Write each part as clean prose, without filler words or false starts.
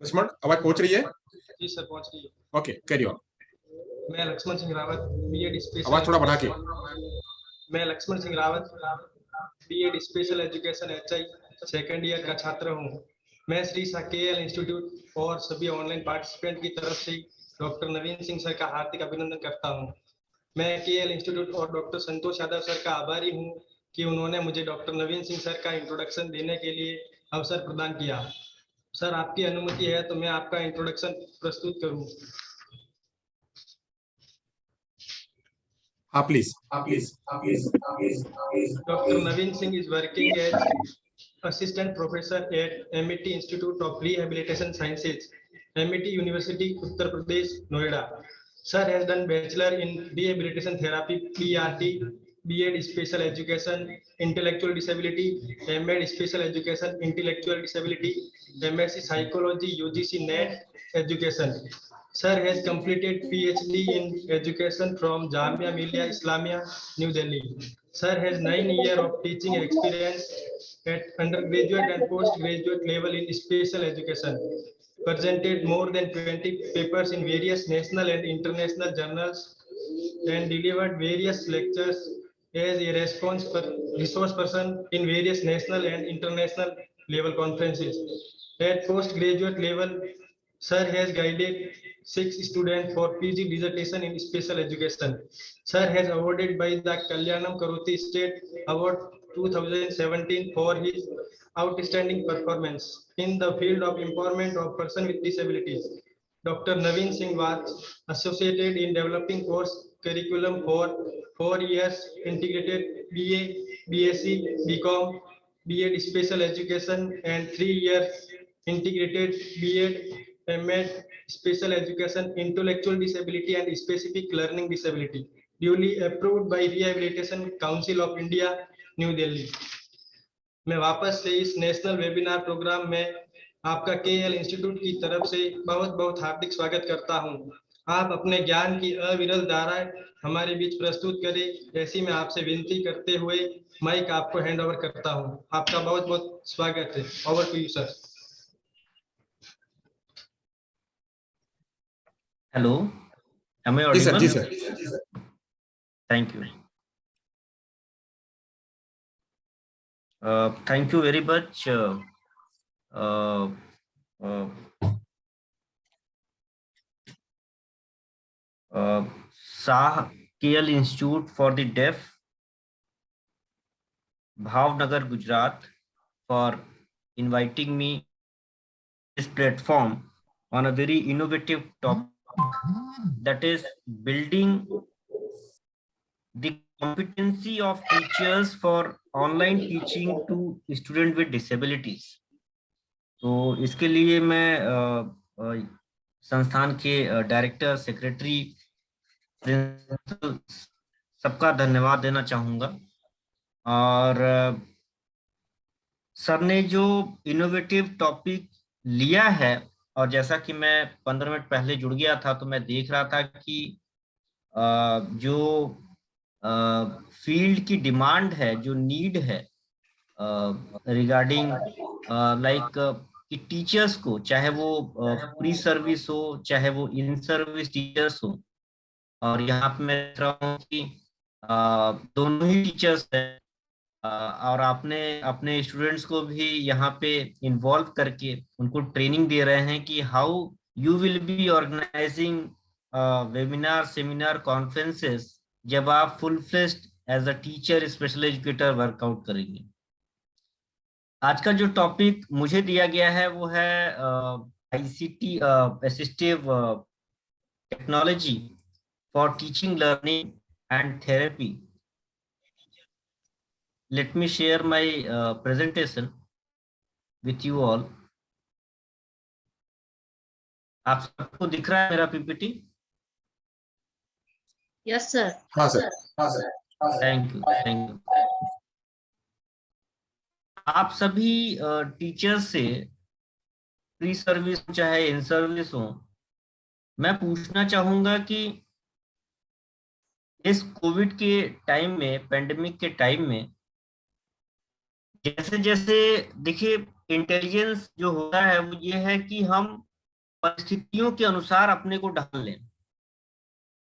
लक्ष्मण, आवाज पहुंच रही है? जी सर, पहुंच रही है। Okay, carry on. मैं लक्ष्मण सिंह रावत, बीएड स्पेशल। आवाज थोड़ा बढ़ा के। मैं Laxman Singh Rawat, BEd special education HI second year का छात्र हूँ। मैं श्री केएल इंस्टीट्यूट और सभी ऑनलाइन पार्टिसिपेंट की तरफ से डॉक्टर नवीन सिंह सर का हार्दिक अभिनंदन करता हूँ। मैं केएल इंस्टीट्यूट और डॉक्टर संतोष यादव सर का आभारी हूँ कि उन्होंने मुझे डॉक्टर नवीन सिंह सर का इंट्रोडक्शन देने के लिए अवसर प्रदान किया। सर, आपकी अनुमति है तो मैं आपका इंट्रोडक्शन प्रस्तुत करूँ। Please. Dr. Naveen Singh is working as Assistant Professor at MET Institute of Rehabilitation Sciences, MET University, Uttar Pradesh, Noida. Sir has done Bachelor in Rehabilitation Therapy, PRT, B.Ed Special Education, Intellectual Disability, M.Ed Special Education, Intellectual Disability, MSc Psychology, UGC NET Education. Sir has completed PhD in Education from Jamia Millia Islamia, New Delhi. Sir has 9 years of teaching experience at undergraduate and postgraduate level in special education. Presented more than 20 papers in various national and international journals and delivered various lectures as a resource person in various national and international level conferences. At postgraduate level, Sir has guided 6 students for PG dissertation in special education. Sir has awarded by the Kalyanam Karoti State Award 2017 for his outstanding performance in the field of empowerment of persons with disabilities. Dr. Naveen Singh was associated in developing course curriculum for 4 years integrated BA, BSc, BCom, B.Ed Special Education and 3 years integrated B.Ed, M.Ed Special Education, Intellectual Disability and Specific Learning Disability, duly approved by Rehabilitation Council of India, New Delhi. मैं वापस से इस national webinar programme में आपका KL institute की तरफ से बहुत बहुत हार्दिक स्वागत करता हूं। आप अपने ज्ञान की अविरल धाराएं हमारे बीच प्रस्तुत करें, ऐसी मैं आपसे विनती करते हुए माइक आपको हैंड ओवर करता हूं। आपका बहुत बहुत स्वागत है। Over to you sir. Hello, am I जी सर, audible? जी sir. Thank you. Thank you very much, Shah KL Institute for the Deaf, Bhavnagar, Gujarat, for inviting me this platform on a very innovative topic, that is building the competency of teachers for online teaching to student with disabilities. तो इसके लिए मैं संस्थान के director, secretary, principal सबका धन्यवाद देना चाहूंगा। और सर ने जो इनोवेटिव टॉपिक लिया है, और जैसा कि मैं 15 मिनट पहले जुड़ गया था तो मैं देख रहा था कि जो फील्ड की डिमांड है, जो नीड है रिगार्डिंग लाइक कि टीचर्स को, चाहे वो प्री सर्विस हो चाहे वो इन सर्विस टीचर्स हो, और यहाँ पे मैं देख रहा हूँ कि दोनों ही टीचर्स हैं, और आपने अपने स्टूडेंट्स को भी यहाँ पे इन्वॉल्व करके उनको ट्रेनिंग दे रहे हैं कि how you will be organising webinar, seminar, conferences जब आप full fledged as a teacher, special educator work out करेंगे। आज का जो टॉपिक मुझे दिया गया है वो है ICT assistive technology for teaching, learning and therapy. Let me share my presentation with you all. आप सबको दिख रहा है मेरा पीपीटी? Yes sir. हाँ सर। Thank you. आप सभी टीचर्स से, प्री सर्विस चाहे इन सर्विस हो, मैं पूछना चाहूंगा कि इस कोविड के टाइम में, पेंडेमिक के टाइम में, जैसे जैसे देखिए इंटेलिजेंस जो होता है वो ये है कि हम परिस्थितियों के अनुसार अपने को ढाल लें।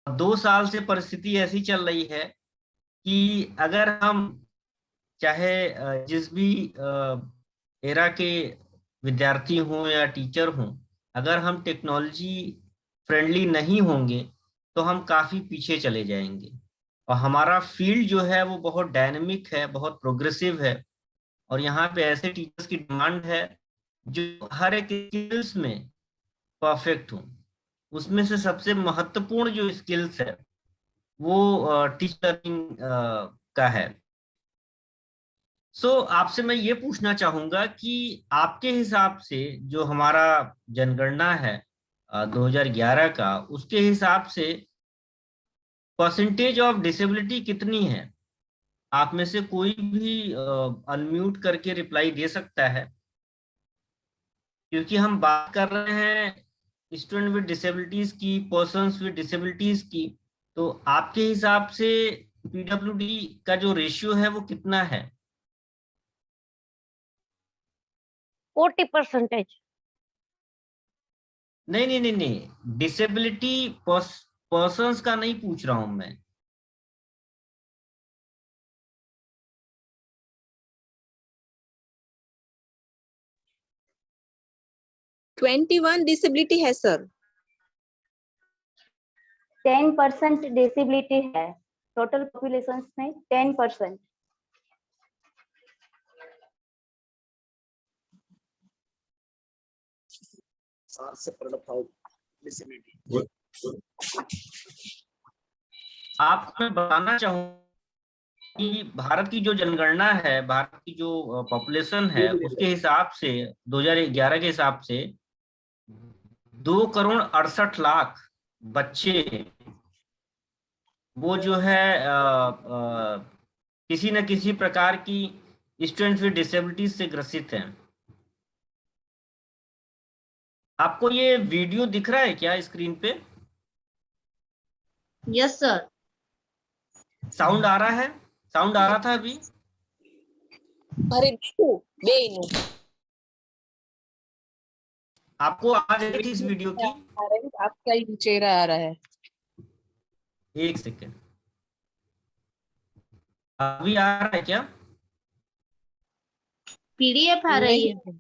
2 साल से परिस्थिति ऐसी चल रही है कि अगर हम चाहे जिस भी एरा के विद्यार्थी हों या टीचर हों, अगर हम टेक्नोलॉजी फ्रेंडली नहीं होंगे तो हम काफी पीछे चले जाएंगे। और हमारा फील्ड जो है वो बहुत डायनेमिक है, बहुत प्रोग्रेसिव है, और यहाँ पे ऐसे टीचर्स की डिमांड है जो हर एक स्किल्स में परफेक्ट हो। उसमें से सबसे महत्वपूर्ण जो स्किल्स है वो टीचरिंग का है। आपसे मैं ये पूछना चाहूंगा कि आपके हिसाब से जो हमारा जनगणना है 2011 का, उसके हिसाब से परसेंटेज ऑफ डिसेबिलिटी कितनी है? आप में से कोई भी अनम्यूट करके रिप्लाई दे सकता है, क्योंकि हम बात कर रहे हैं स्टूडेंट विद डिसेबिलिटीज की, पर्सन्स विद डिसेबिलिटीज की। तो आपके हिसाब से पीडब्ल्यूडी का जो रेशियो है वो कितना है? 40%। नहीं, डिसेबिलिटी पर्सन्स का नहीं पूछ रहा हूं मैं। 21 डिसेबिलिटी है सर। 10% डिसेबिलिटी है टोटल पॉपुलेशन में, 10%। आपको मैं बताना चाहूँ कि भारत की जो जनगणना है, भारत की जो पॉपुलेशन है, उसके हिसाब से 2011 के हिसाब से 2,68,00,000 बच्चे वो जो है किसी न किसी प्रकार की स्टूडेंट्स विद डिसेबिलिटीज से ग्रसित हैं। आपको ये वीडियो दिख रहा है क्या स्क्रीन पे? Yes sir. साउंड आ रहा है? साउंड आ रहा था अभी? आपको आवाज आई थी इस वीडियो की? आपका ही चेहरा आ रहा है। एक सेकेंड, अभी आ रहा है क्या? पीडीएफ आ रही है।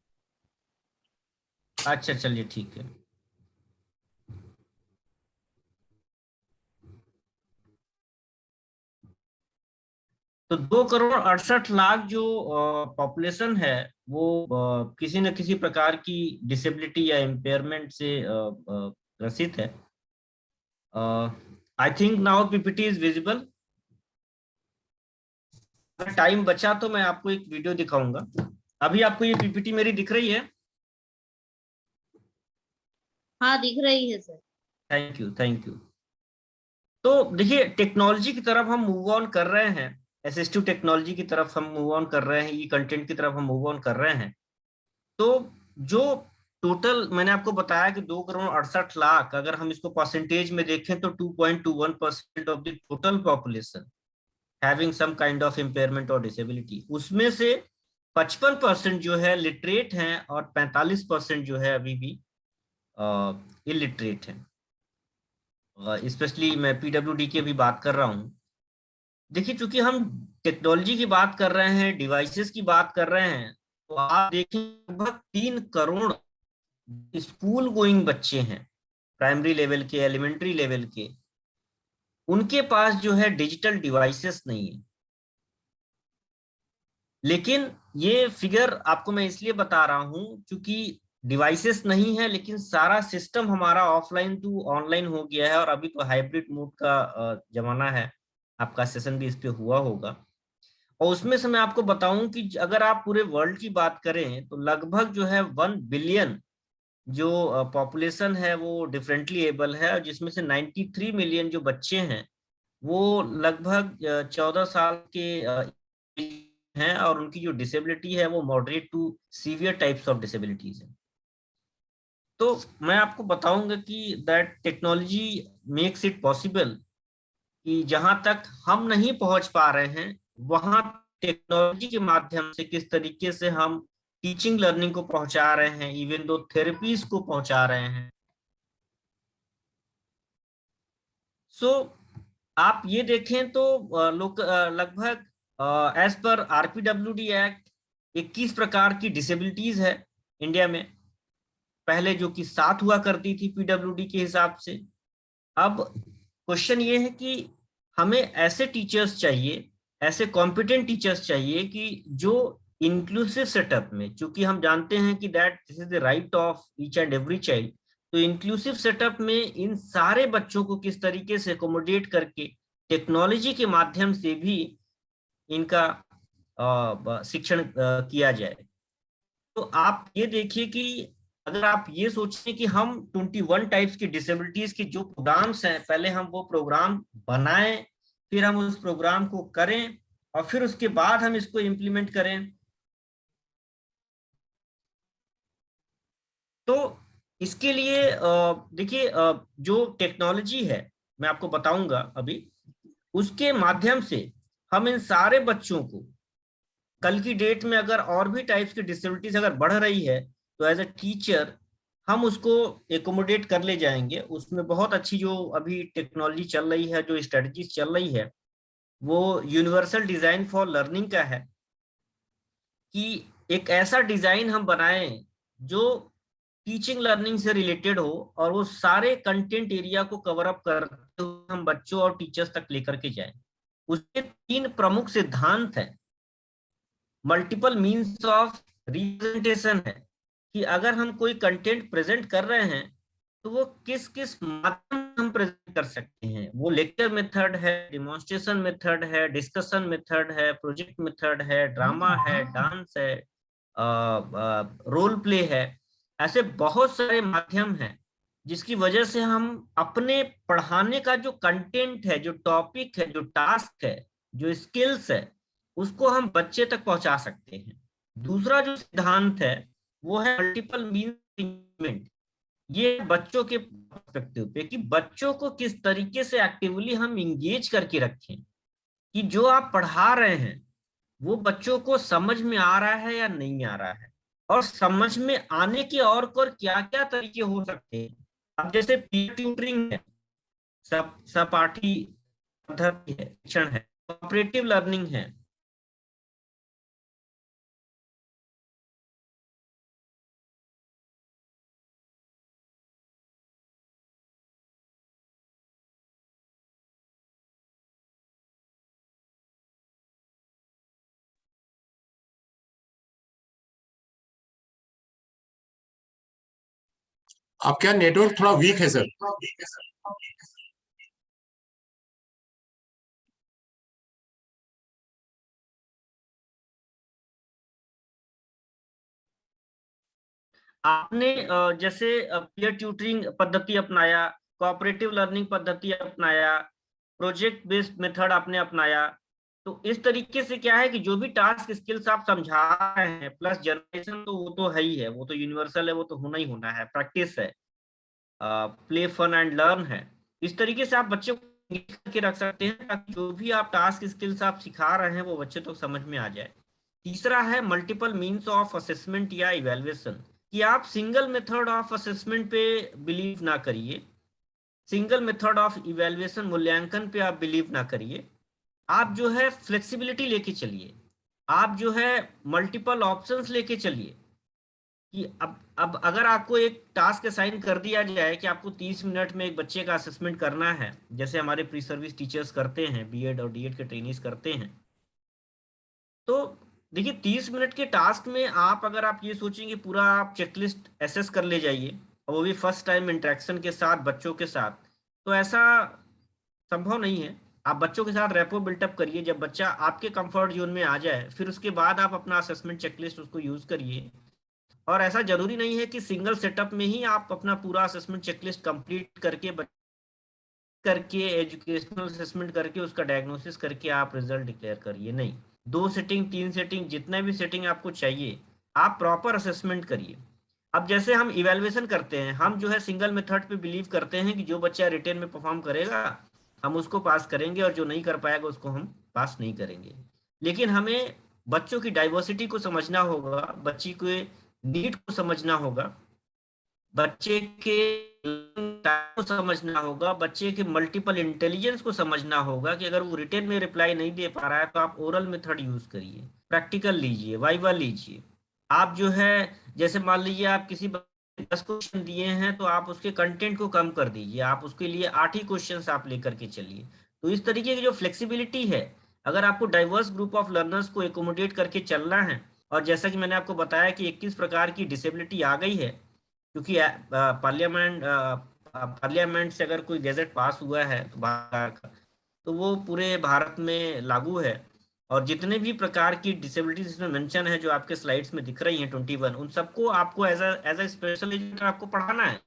अच्छा चलिए ठीक है। तो 2,68,00,000 जो पॉपुलेशन है वो किसी न किसी प्रकार की डिसेबिलिटी या इम्पेयरमेंट से ग्रसित है। I think now PPT is visible. अगर टाइम बचा तो मैं आपको एक वीडियो दिखाऊंगा। अभी आपको ये पीपीटी मेरी दिख रही है? हाँ दिख रही है sir. Thank you, thank you. तो देखिए, टेक्नोलॉजी की तरफ हम मूव ऑन कर रहे हैं, असिस्टिव टेक्नोलॉजी की तरफ हम मूव ऑन कर रहे हैं, ई कंटेंट की तरफ हम मूव ऑन कर रहे हैं। तो जो टोटल मैंने आपको बताया कि 2,68,00,000, अगर हम इसको परसेंटेज में देखें तो 2.21% of the total population having some kind of impairment और डिसेबिलिटी। उसमें से 55% जो है लिटरेट हैं और 45% जो है अभी भी इलिटरेट हैं। स्पेशली मैं पीडब्ल्यूडी की भी बात कर रहा हूँ। देखिए, चूंकि हम टेक्नोलॉजी की बात कर रहे हैं, डिवाइसेस की बात कर रहे हैं, तो आप देखिए लगभग 3 करोड़ स्कूल गोइंग बच्चे हैं, प्राइमरी लेवल के, एलिमेंट्री लेवल के, उनके पास जो है डिजिटल डिवाइसेस नहीं है। लेकिन ये फिगर आपको मैं इसलिए बता रहा हूं क्योंकि डिवाइसेस नहीं है, लेकिन सारा सिस्टम हमारा ऑफलाइन टू ऑनलाइन हो गया है। और अभी तो हाइब्रिड मोड का जमाना है, आपका सेशन भी इस पे हुआ होगा। और उसमें से मैं आपको बताऊं कि अगर आप पूरे वर्ल्ड की बात करें तो लगभग जो है 1 बिलियन जो पॉपुलेशन है वो डिफरेंटली एबल है, और जिसमें से 93 मिलियन जो बच्चे हैं वो लगभग 14 साल के हैं, और उनकी जो डिसेबिलिटी है वो moderate to severe types of disabilities है। तो मैं आपको बताऊंगा कि that technology makes it possible कि जहां तक हम नहीं पहुंच पा रहे हैं, वहां टेक्नोलॉजी के माध्यम से किस तरीके से हम टीचिंग लर्निंग को पहुंचा रहे हैं, इवन दो थेरेपीज को पहुंचा रहे हैं, सो आप ये देखें तो लगभग एज पर आरपीडब्ल्यूडी एक्ट 21 प्रकार की डिसेबिलिटीज है इंडिया में, पहले जो कि 7 हुआ करती थी पीडब्ल्यूडी के हिसाब से। अब क्वेश्चन ये है कि हमें ऐसे टीचर्स चाहिए, ऐसे कॉम्पिटेंट टीचर्स चाहिए कि जो इंक्लूसिव सेटअप में, चूंकि हम जानते हैं कि that this is the right of each and every child, तो इंक्लूसिव सेटअप में इन सारे बच्चों को किस तरीके से अकोमोडेट करके टेक्नोलॉजी के माध्यम से भी इनका शिक्षण किया जाए। तो आप ये देखिए कि अगर आप ये सोचें कि हम 21 टाइप्स की डिसेबिलिटीज के जो प्रोग्राम्स हैं, पहले हम वो प्रोग्राम बनाएं, फिर हम उस प्रोग्राम को करें और फिर उसके बाद हम इसको इम्प्लीमेंट करें, तो इसके लिए देखिए जो टेक्नोलॉजी है मैं आपको बताऊंगा अभी, उसके माध्यम से हम इन सारे बच्चों को कल की डेट में अगर और भी टाइप्स की डिसेबिलिटीज अगर बढ़ रही है तो एज अ टीचर हम उसको एकोमोडेट कर ले जाएंगे। उसमें बहुत अच्छी जो अभी टेक्नोलॉजी चल रही है, जो स्ट्रेटजीज चल रही है, वो यूनिवर्सल डिजाइन फॉर लर्निंग का है कि एक ऐसा डिजाइन हम बनाएं जो टीचिंग लर्निंग से रिलेटेड हो और वो सारे कंटेंट एरिया को कवर अप करते हुए हम बच्चों और टीचर्स तक लेकर के जाएं। उसके 3 प्रमुख सिद्धांत हैं। मल्टीपल मीन्स ऑफ रिप्रेजेंटेशन है कि अगर हम कोई कंटेंट प्रेजेंट कर रहे हैं तो वो किस किस माध्यम हम प्रेजेंट कर सकते हैं। वो लेक्चर मेथड है, डिमॉन्स्ट्रेशन मेथड है, डिस्कशन मेथड है, प्रोजेक्ट मेथड है, ड्रामा है, डांस है, रोल प्ले है। ऐसे बहुत सारे माध्यम हैं जिसकी वजह से हम अपने पढ़ाने का जो कंटेंट है, जो टॉपिक है, जो टास्क है, जो स्किल्स है, उसको हम बच्चे तक पहुंचा सकते हैं। दूसरा जो सिद्धांत है वो है मल्टीपल मीन्स। ये बच्चों के पर्सपेक्टिव पे कि बच्चों को किस तरीके से एक्टिवली हम इंगेज करके रखें कि जो आप पढ़ा रहे हैं वो बच्चों को समझ में आ रहा है या नहीं आ रहा है, और समझ में आने के और क्या क्या तरीके हो सकते हैं। अब जैसे पीयर ट्यूटरिंग है, सहपाठी पद्धति है, शिक्षण है, कोऑपरेटिव लर्निंग है, आपका नेटवर्क थोड़ा वीक है सर। आपने जैसे पीयर ट्यूटरिंग पद्धति अपनाया, कोऑपरेटिव लर्निंग पद्धति अपनाया, प्रोजेक्ट बेस्ड मेथड आपने अपनाया, तो इस तरीके से क्या है कि जो भी टास्क स्किल्स आप समझा रहे हैं प्लस जनरेशन, तो वो तो है ही है, वो तो यूनिवर्सल है, वो तो होना ही होना है, प्रैक्टिस है, प्ले फन एंड लर्न है। इस तरीके से आप बच्चे को engage करके रख सकते हैं ताकि जो भी आप टास्क स्किल्स आप सिखा रहे हैं वो बच्चे तो समझ में आ जाए। तीसरा है मल्टीपल मीन्स ऑफ असेसमेंट या इवेल्युएशन, कि आप सिंगल मेथड ऑफ असेसमेंट पे बिलीव ना करिए, सिंगल मेथड ऑफ इवेल्युएशन मूल्यांकन पे आप बिलीव ना करिए। आप जो है फ्लेक्सिबिलिटी लेके चलिए, आप जो है मल्टीपल ऑप्शंस लेके चलिए कि अब अगर आपको एक टास्क असाइन कर दिया जाए कि आपको 30 मिनट में एक बच्चे का असेसमेंट करना है, जैसे हमारे प्री सर्विस टीचर्स करते हैं, बीएड और डीएड के ट्रेनिंग्स करते हैं, तो देखिए 30 मिनट के टास्क में अगर आप ये सोचेंगे पूरा आप चेकलिस्ट एसेस कर ले जाइए, और वो भी फर्स्ट टाइम इंटरेक्शन के साथ बच्चों के साथ, तो ऐसा संभव नहीं है। आप बच्चों के साथ रेपो बिल्टअप करिए, जब बच्चा आपके कंफर्ट जोन में आ जाए फिर उसके बाद आप अपना असेसमेंट चेकलिस्ट उसको यूज करिए। और ऐसा जरूरी नहीं है कि सिंगल सेटअप में ही आप अपना पूरा असेसमेंट चेकलिस्ट कंप्लीट करके एजुकेशनल असेसमेंट करके उसका डायग्नोसिस करके आप रिजल्ट डिक्लेयर करिए। नहीं, 2 सेटिंग 3 सेटिंग जितना भी सेटिंग आपको चाहिए आप प्रॉपर असेसमेंट करिए। अब जैसे हम इवेल्युएशन करते हैं, हम जो है सिंगल मेथड पे बिलीव करते हैं कि जो बच्चा रिटेन में परफॉर्म करेगा हम उसको पास करेंगे और जो नहीं कर पाएगा उसको हम पास नहीं करेंगे। लेकिन हमें बच्चों की डाइवर्सिटी को समझना होगा, बच्ची के नीड को समझना होगा, बच्चे के को समझना होगा, बच्चे के मल्टीपल इंटेलिजेंस को समझना होगा कि अगर वो रिटन में रिप्लाई नहीं दे पा रहा है तो आप ओरल मेथड यूज करिए, प्रैक्टिकल लीजिए, वाइवा लीजिए। आप जो है जैसे मान लीजिए आप किसी 10 क्वेश्चन दिए हैं तो आप उसके कंटेंट को कम कर दीजिए, आप उसके लिए 8 ही क्वेश्चन आप लेकर के चलिए। तो इस तरीके की जो फ्लेक्सिबिलिटी है, अगर आपको डाइवर्स ग्रुप ऑफ लर्नर्स को एकोमोडेट करके चलना है, और जैसा कि मैंने आपको बताया कि 21 प्रकार की डिसेबिलिटी आ गई है, क्योंकि पार्लियामेंट से अगर कोई गैजेट पास हुआ है तो भारत का, तो वो पूरे भारत में लागू है। और जितने भी प्रकार की डिसेबिलिटीज इसमें मेंशन है जो आपके स्लाइड्स में दिख रही हैं 21, उन सबको आपको एज अ स्पेशल एजुकेटर आपको पढ़ाना है।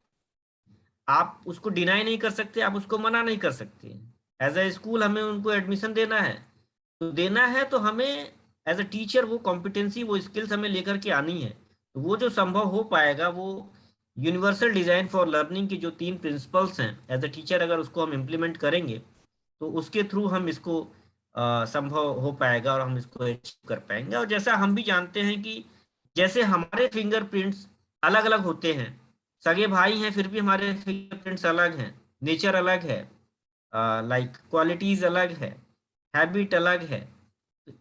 आप उसको डिनाई नहीं कर सकते, आप उसको मना नहीं कर सकते। एज अ स्कूल हमें उनको एडमिशन देना है, तो देना है तो हमें एज अ टीचर वो कॉम्पिटेंसी, वो स्किल्स हमें लेकर के आनी है। तो वो जो संभव हो पाएगा, वो यूनिवर्सल डिजाइन फॉर लर्निंग की जो 3 प्रिंसिपल्स हैं, एज अ टीचर अगर उसको हम इम्प्लीमेंट करेंगे तो उसके थ्रू हम इसको संभव हो पाएगा और हम इसको अचीव कर पाएंगे। और जैसा हम भी जानते हैं कि जैसे हमारे फिंगरप्रिंट्स अलग अलग होते हैं, सगे भाई हैं फिर भी हमारे फिंगरप्रिंट्स अलग हैं, नेचर अलग है, लाइक क्वालिटीज अलग है, हैबिट अलग है।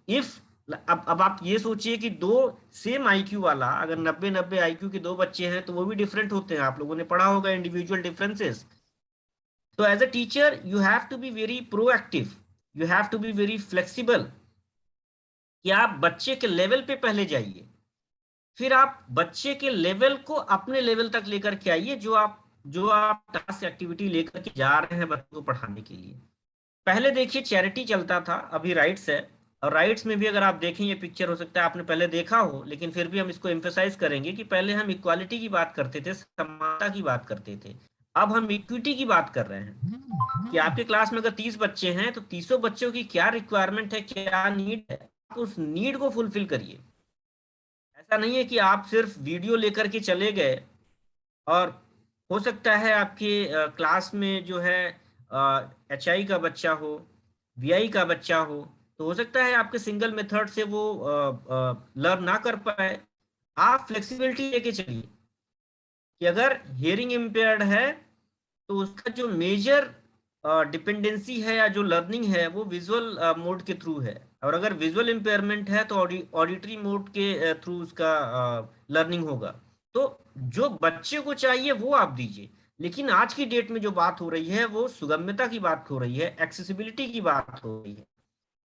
इफ अब आप ये सोचिए कि 2 सेम आईक्यू वाला, अगर 90-90 आईक्यू के 2 बच्चे हैं तो वो भी डिफरेंट होते हैं, आप लोगों ने पढ़ा होगा इंडिविजुअल डिफरेंसेस। तो as a teacher you have to be very proactive, you have to be very flexible, कि आप बच्चे के लेवल पे पहले जाइए, फिर आप बच्चे के लेवल को अपने लेवल तक लेकर के आइए, जो आप टास्क एक्टिविटी लेकर के जा रहे हैं बच्चों को पढ़ाने के लिए। पहले देखिए चैरिटी चलता था, अभी राइट्स है, और राइट्स में भी अगर आप देखें, ये पिक्चर हो सकता है आपने पहले देखा हो, लेकिन फिर भी हम इसको एम्फेसाइज करेंगे कि पहले हम इक्वालिटी की बात करते थे, समानता की बात करते थे, अब हम इक्विटी की बात कर रहे हैं कि आपके क्लास में अगर 30 बच्चे हैं तो 30 बच्चों की क्या रिक्वायरमेंट है, क्या नीड है, आप उस नीड को फुलफिल करिए। ऐसा नहीं है कि आप सिर्फ वीडियो लेकर के चले गए, और हो सकता है आपके क्लास में जो है HI का बच्चा हो, VI का बच्चा हो सकता है आपके सिंगल मेथड से वो लर्न ना कर पाए। आप फ्लेक्सिबिलिटी लेके चलिए कि अगर हियरिंग इम्पेयर्ड है तो उसका जो मेजर डिपेंडेंसी है या जो लर्निंग है वो विजुअल मोड के थ्रू है, और अगर विजुअल इम्पेयरमेंट है तो ऑडिटरी मोड के थ्रू उसका लर्निंग होगा। तो जो बच्चे को चाहिए वो आप दीजिए। लेकिन आज की डेट में जो बात हो रही है वो सुगम्यता की बात हो रही है, एक्सेसिबिलिटी की बात हो रही है।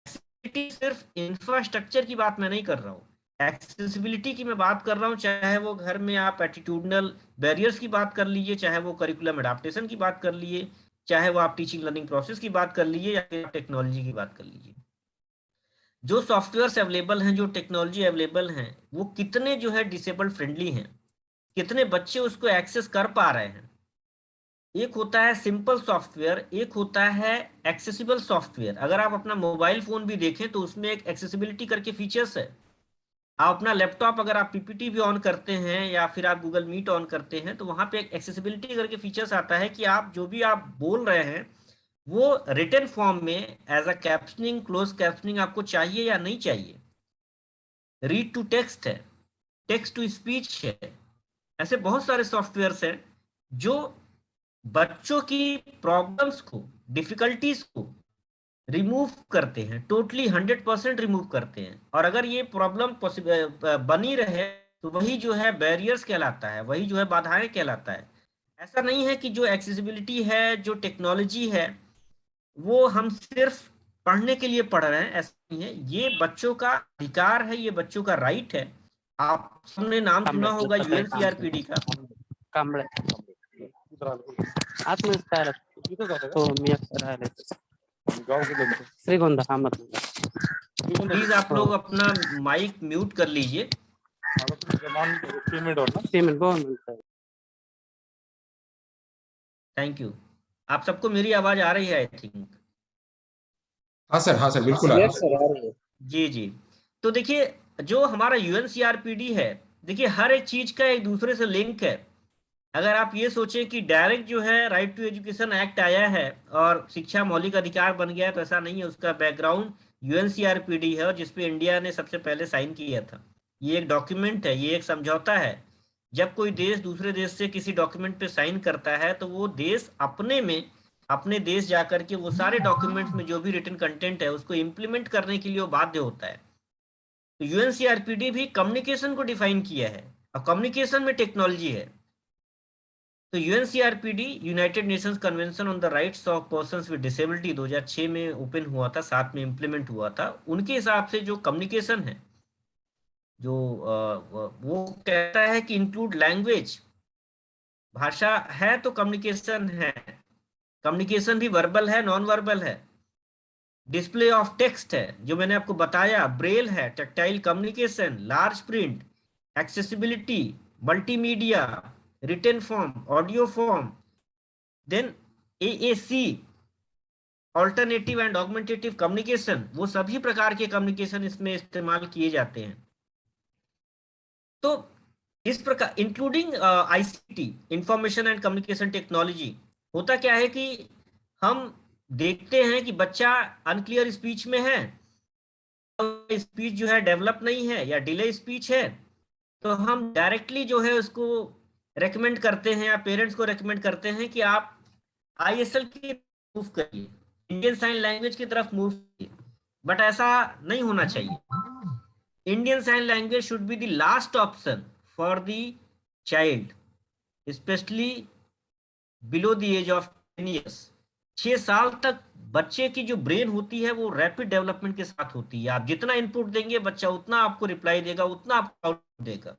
एक्सेसिबिलिटी सिर्फ इंफ्रास्ट्रक्चर की बात मैं नहीं कर रहा हूँ, एक्सेसिबिलिटी की मैं बात कर रहा हूँ, चाहे वो घर में आप एटीट्यूडनल बैरियर्स की बात कर लीजिए, चाहे वो करिकुलम एडाप्टेशन की बात कर लीजिए, चाहे वो आप टीचिंग लर्निंग प्रोसेस की बात कर लीजिए, या फिर टेक्नोलॉजी की बात कर लीजिए। जो सॉफ्टवेयर्स अवेलेबल हैं, जो टेक्नोलॉजी अवेलेबल हैं, वो कितने जो है डिसेबल्ड फ्रेंडली हैं, कितने बच्चे उसको एक्सेस कर पा रहे हैं। एक होता है सिंपल सॉफ्टवेयर, एक होता है एक्सेसिबल सॉफ्टवेयर। अगर आप अपना मोबाइल फोन भी देखें तो उसमें एक एक्सेसिबिलिटी करके फीचर्स है। आप अपना लैपटॉप अगर आप PPT भी ऑन करते हैं या फिर आप गूगल मीट ऑन करते हैं तो वहां पे एक एक्सेसिबिलिटी करके फीचर्स आता है कि आप जो भी आप बोल रहे हैं वो रिटन फॉर्म में as a captioning, closed captioning आपको चाहिए या नहीं चाहिए। रीड टू टेक्स्ट है, टेक्स्ट टू स्पीच है। ऐसे बहुत सारे सॉफ्टवेयर्स हैं जो बच्चों की प्रॉब्लम्स को, डिफिकल्टीज को रिमूव करते हैं, टोटली 100% रिमूव करते हैं। और अगर ये प्रॉब्लम बनी रहे तो वही जो है बैरियर्स कहलाता है, वही जो है बाधाएं कहलाता है। ऐसा नहीं है कि जो एक्सेसिबिलिटी है, जो टेक्नोलॉजी है, वो हम सिर्फ पढ़ने के लिए पढ़ रहे हैं, ऐसा नहीं है। ये बच्चों का अधिकार है, ये बच्चों का राइट है। आप सबने नाम सुना होगा UNCRPD का। कांबळे आत्मविस्तार हो मी राहिले श्रीगोंदा अहमदनगर। प्लीज आप लोग अपना माइक म्यूट कर लीजिए। Payment government. Thank you. आप सबको मेरी आवाज आ रही है आई थिंक? हाँ सर बिल्कुल आ रहा है। जी जी। तो देखिए जो हमारा UNCRPD है, देखिए हर एक चीज का एक दूसरे से लिंक है। अगर आप ये सोचें कि डायरेक्ट जो है राइट टू एजुकेशन एक्ट आया है और शिक्षा मौलिक अधिकार बन गया, तो ऐसा नहीं है। उसका बैकग्राउंड UNCRPD है और जिसपे इंडिया ने सबसे पहले साइन किया था। ये एक डॉक्यूमेंट है, ये एक समझौता है जब कोई देश दूसरे देश से किसी डॉक्यूमेंट पे साइन करता है तो वो देश अपने देश जाकर के वो सारे डॉक्यूमेंट्स में जो भी रिटन कंटेंट है उसको इम्प्लीमेंट करने के लिए वो बाध्य होता है। तो यूएनसीआरपीडी भी कम्युनिकेशन को डिफाइन किया है और कम्युनिकेशन में टेक्नोलॉजी है। तो UNCRPD United Nations convention on the rights of persons with disability 2006 में ओपन हुआ था, 7 में इम्प्लीमेंट हुआ था। उनके हिसाब से जो कम्युनिकेशन है जो वो कहता है कि इंक्लूड लैंग्वेज, भाषा है तो कम्युनिकेशन है, कम्युनिकेशन भी वर्बल है नॉन वर्बल है, डिस्प्ले ऑफ टेक्स्ट है जो मैंने आपको बताया, ब्रेल है, tactile communication, large print, accessibility, multimedia, written form, audio form, then AAC alternative and augmentative communication, वो सभी प्रकार के कम्युनिकेशन इसमें इस्तेमाल किए जाते हैं। तो इस प्रकार including ICT information and communication technology. होता क्या है कि हम देखते हैं कि बच्चा अनक्लियर स्पीच में है, स्पीच जो है डेवलप नहीं है या डिले स्पीच है, तो हम डायरेक्टली जो है उसको रेकमेंड करते हैं या पेरेंट्स को रेकमेंड करते हैं कि आप ISL की मूव करिए, इंडियन साइन लैंग्वेज की तरफ मूव करिए। बट ऐसा नहीं होना चाहिए। Indian Sign Language should be the last option for the child, especially below the age of 10 years. 6 साल तक बच्चे की जो ब्रेन होती है वो रैपिड डेवलपमेंट के साथ होती है। आप जितना इनपुट देंगे बच्चा उतना आपको रिप्लाई देगा, उतना आपको आउटपुट देगा।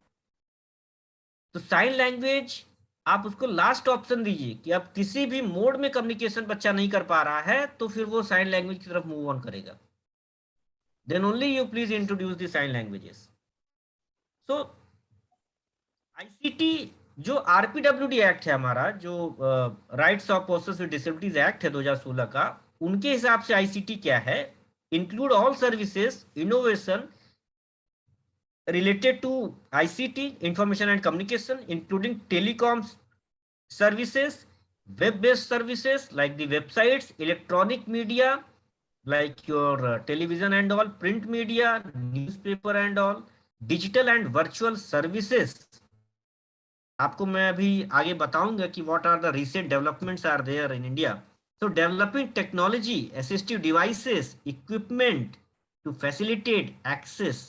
तो साइन लैंग्वेज आप उसको लास्ट ऑप्शन दीजिए कि अब किसी भी मोड में कम्युनिकेशन बच्चा नहीं कर पा रहा है तो फिर वो साइन लैंग्वेज की तरफ मूव ऑन करेगा। Then only you please introduce the sign languages. So ICT जो RPWD एक्ट है हमारा, जो rights of persons with disabilities act है 2016 का, उनके हिसाब से ICT क्या है? Include all services innovation related to ICT information and communication including telecoms services, web based services like the websites, electronic media like your television and all, print media, newspaper and all, digital and virtual services. आपको मैं अभी आगे बताऊंगा कि what are the recent developments are there in India. So developing technology, assistive devices, equipment to facilitate access,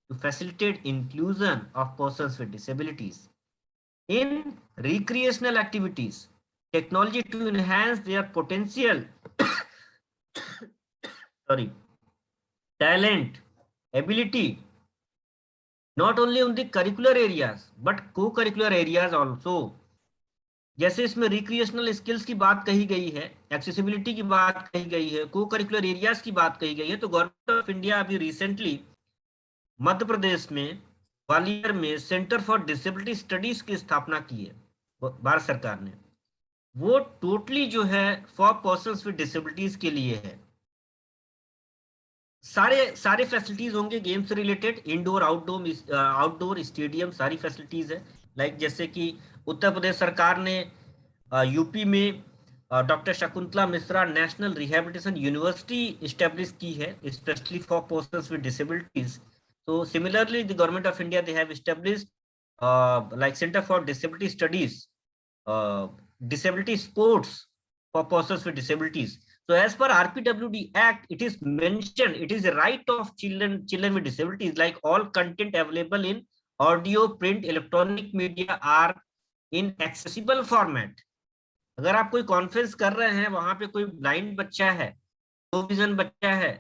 to facilitate inclusion of persons with disabilities in recreational activities, technology to enhance their potential talent, ability, not only on the curricular areas but co-curricular areas also. जैसे इसमें recreational skills की बात कही गई है, accessibility की बात कही गई है, को करिकुलर एरियाज की बात कही गई है, तो गवर्नमेंट ऑफ इंडिया अभी रिसेंटली मध्य प्रदेश में ग्वालियर में सेंटर फॉर डिसेबिलिटी स्टडीज की स्थापना की है भारत सरकार ने। वो टोटली जो है फॉर पर्सन्स विद डिसेबिलिटीज के लिए है। सारे फैसिलिटीज होंगे गेम से रिलेटेड, इंडोर आउटडोर स्टेडियम, सारी फैसिलिटीज है। लाइक जैसे कि उत्तर प्रदेश सरकार ने यूपी में doctor Shakuntala Mishra national rehabilitation university establish की है specially for persons with disabilities. So similarly, the government of India, they have established like Center for Disability Studies, disability sports for persons with disabilities. So as per RPWD Act, it is mentioned, it is the right of children with disabilities, like all content available in audio, print, electronic media are in accessible format. अगर आप कोई conference कर रहे हैं, वहां पे कोई blind बच्चा है, लो विजन बच्चा है,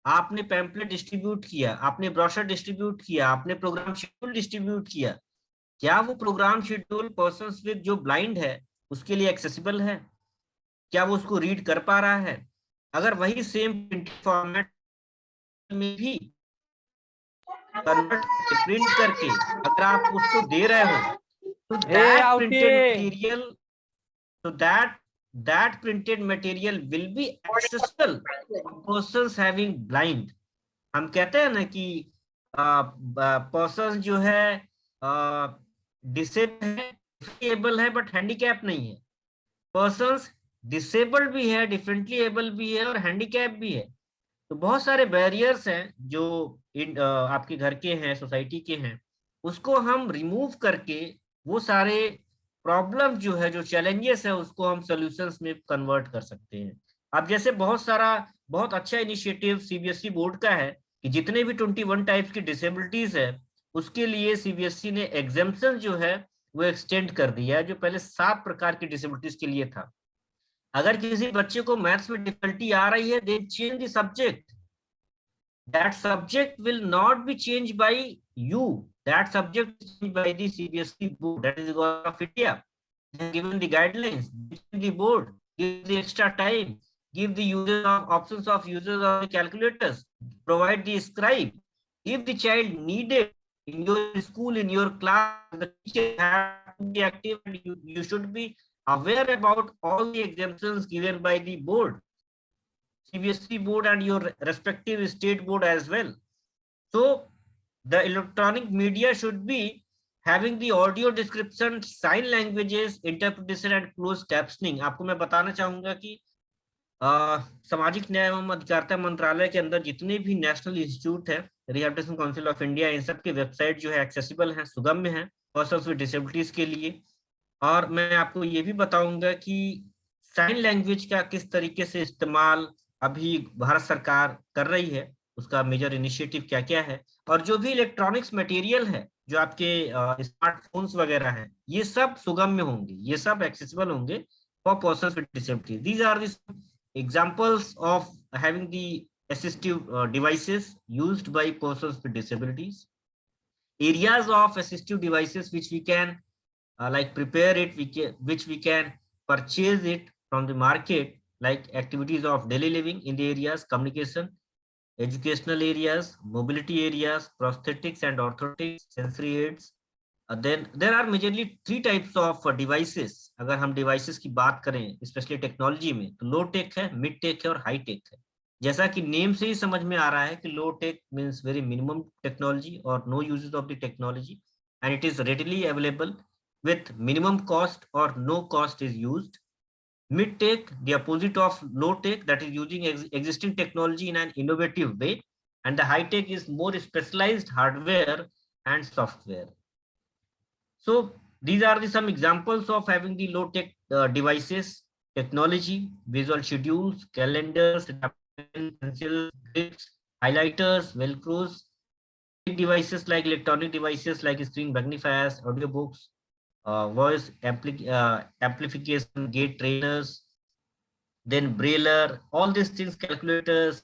आपने पैम्पलेट डिस्ट्रीब्यूट किया, आपने ब्रोशर डिस्ट्रीब्यूट किया, आपने प्रोग्राम शेड्यूल डिस्ट्रीब्यूट किया, क्या वो प्रोग्राम शेड्यूल पर्सन्स विद जो ब्लाइंड है उसके लिए एक्सेसिबल है? क्या वो उसको रीड कर पा रहा है? अगर वही सेम प्रिंटेड फॉर्मेट में भी कन्वर्ट प्रिंट करके अगर आप उसको दे रहे हो तो that printed material, so that printed material will be accessible to persons having blind. हम कहते हैं ना कि पर्सन जो है डिसेबल है बट हैंडीकैप नहीं है। पर्सन्स डिसेबल्ड भी है, डिफरेंटली एबल भी है और हैंडीकैप भी है। तो बहुत सारे बैरियर्स हैं जो आपके घर के हैं, सोसाइटी के हैं, उसको हम रिमूव करके वो सारे प्रॉब्लम जो है, जो चैलेंजेस है, उसको हम सॉल्यूशंस में कन्वर्ट कर सकते हैं। अब जैसे बहुत अच्छा इनिशिएटिव सीबीएसई बोर्ड का है कि जितने भी 21 टाइप्स की डिसेबिलिटीज है, उसके लिए सीबीएसई ने एग्जेम्पशन जो है वो एक्सटेंड कर दिया है, जो पहले 7 प्रकार की डिसेबिलिटीज के लिए था। अगर किसी बच्चे को मैथ्स में डिफिकल्टी आ रही है, दे change the subject, that subject will not be changed by you, that subject is changed by the CBSE board, that is the government of India. They have given the guidelines, the board give the extra time, give the users of options of users of the calculators, provide the scribe. If the child needed in your school, in your class, the teacher has to be active, and you should be aware about all the exemptions given by the board, CBSE board, and your respective state board as well. So the electronic media should be having the audio description, sign languages, interpretation and closed captioning. आपको मैं बताना चाहूंगा कि सामाजिक न्याय एवं अधिकारिता मंत्रालय के अंदर जितने भी नेशनल इंस्टीट्यूट है, रिहैबिलिटेशन काउंसिल ऑफ इंडिया, इन सब की वेबसाइट जो है एक्सेसिबल है, सुगम्य है पर्सन्स विद डिसेबिलिटीज के लिए। और मैं आपको ये भी बताऊंगा कि साइन लैंग्वेज का किस तरीके से इस्तेमाल अभी भारत सरकार कर रही है, उसका मेजर इनिशिएटिव क्या क्या है, और जो भी इलेक्ट्रॉनिक्स मटेरियल है, जो आपके स्मार्टफोन्स वगैरह है, ये सब सुगम्य होंगे, ये सब एक्सेसिबल होंगे for persons with disability. These are the examples of having the assistive devices used by persons with disabilities. Areas of assistive devices which we can like prepare it, which we can purchase it from the market, like activities of daily living in the areas, communication, educational areas, mobility areas, prosthetics and orthotics, sensory aids. Then there are majorly 3 types of devices. अगर हम devices की बात करें especially technology में, तो लो take है, mid take है और हाई टेक है। जैसा कि नेम से ही समझ में आ रहा है कि low tech means very minimum technology और no uses of the technology, and it is readily available with minimum cost or no cost is used. Mid tech, the opposite of low tech, that is using existing technology in an innovative way, and the high tech is more specialized hardware and software. So these are some examples of having the low tech devices: technology, visual schedules, calendars, pencils, grips, highlighters, velcros. Devices like electronic devices like screen magnifiers, audiobooks, voice amplification, gate trainers, then brailler, all these things, calculators,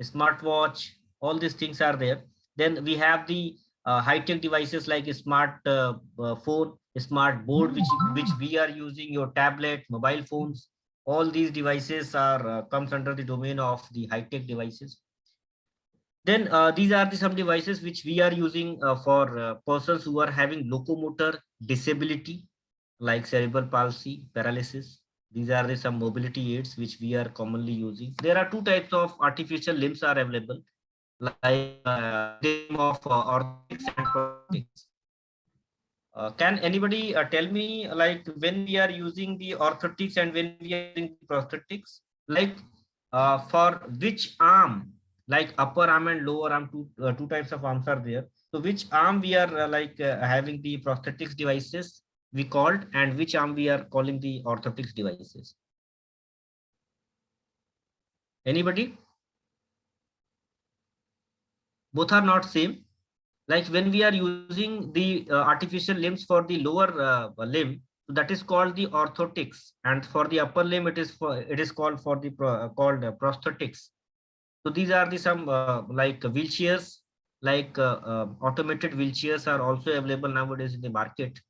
smartwatch, all these things are there. Then we have the high-tech devices like smart phone, smart board, which we are using, your tablet, mobile phones. All these devices are comes under the domain of the high-tech devices. Then these are some devices which we are using for persons who are having locomotor disability like cerebral palsy, paralysis. These are some mobility aids which we are commonly using. There are 2 types of artificial limbs are available, like of orthotics and prosthetics. Can anybody tell me, like, when we are using the orthotics and when we are using the prosthetics, like for which arm, like upper arm and lower arm, two types of arms are there. So which arm we are having the prosthetics devices we called, and which arm we are calling the orthotics devices? Anybody? Both are not same. Like when we are using the artificial limbs for the lower limb, so that is called the orthotics, and for the upper limb it is called prosthetics. So these are the some like wheelchairs, like automated wheelchairs are also available nowadays in the market,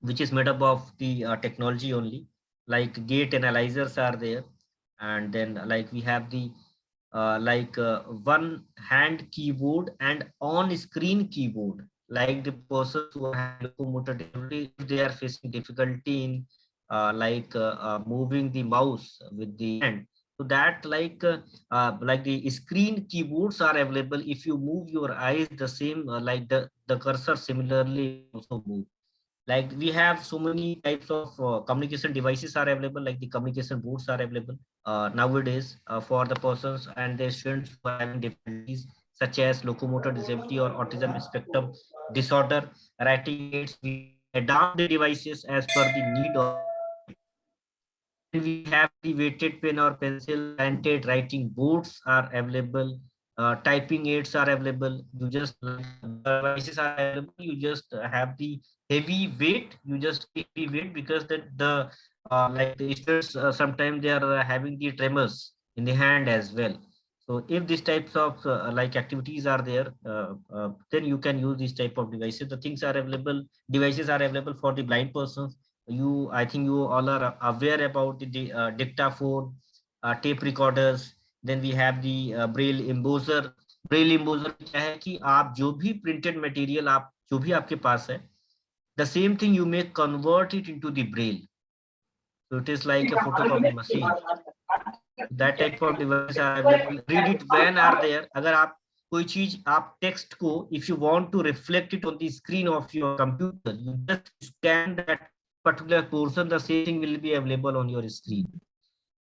which is made up of the technology only, like gait analyzers are there, and then like we have the one hand keyboard and on screen keyboard, like the persons who have locomotor disability, they are facing difficulty in moving the mouse with the hand. So that like the screen keyboards are available. If you move your eyes, the same like the cursor similarly also move. Like we have so many types of communication devices are available, like the communication boards are available nowadays for the persons and their students who are having difficulties such as locomotor disability or autism spectrum disorder, writing aids, adapt the devices as per the need of. We have the weighted pen or pencil, slanted writing boards are available, typing aids are available. You just devices are available. You just have the heavy weight. You just heavy weight because the like the students sometimes they are having the tremors in the hand as well. So if these types of like activities are there, then you can use this type of devices. The things are available. Devices are available for the blind persons. I think you all are aware about the dictaphone, tape recorders. Then we have the braille embosser. Braille embosser क्या है कि आप जो भी printed material आप जो भी आपके पास है, the same thing you may convert it into the braille. So it is like a photocopy machine. That type of devices are available. Read it when are there. अगर आप कोई चीज आप टेक्स्ट को if you want to reflect it on the screen of your computer, you just scan that particular portion, the same thing will be available on your screen.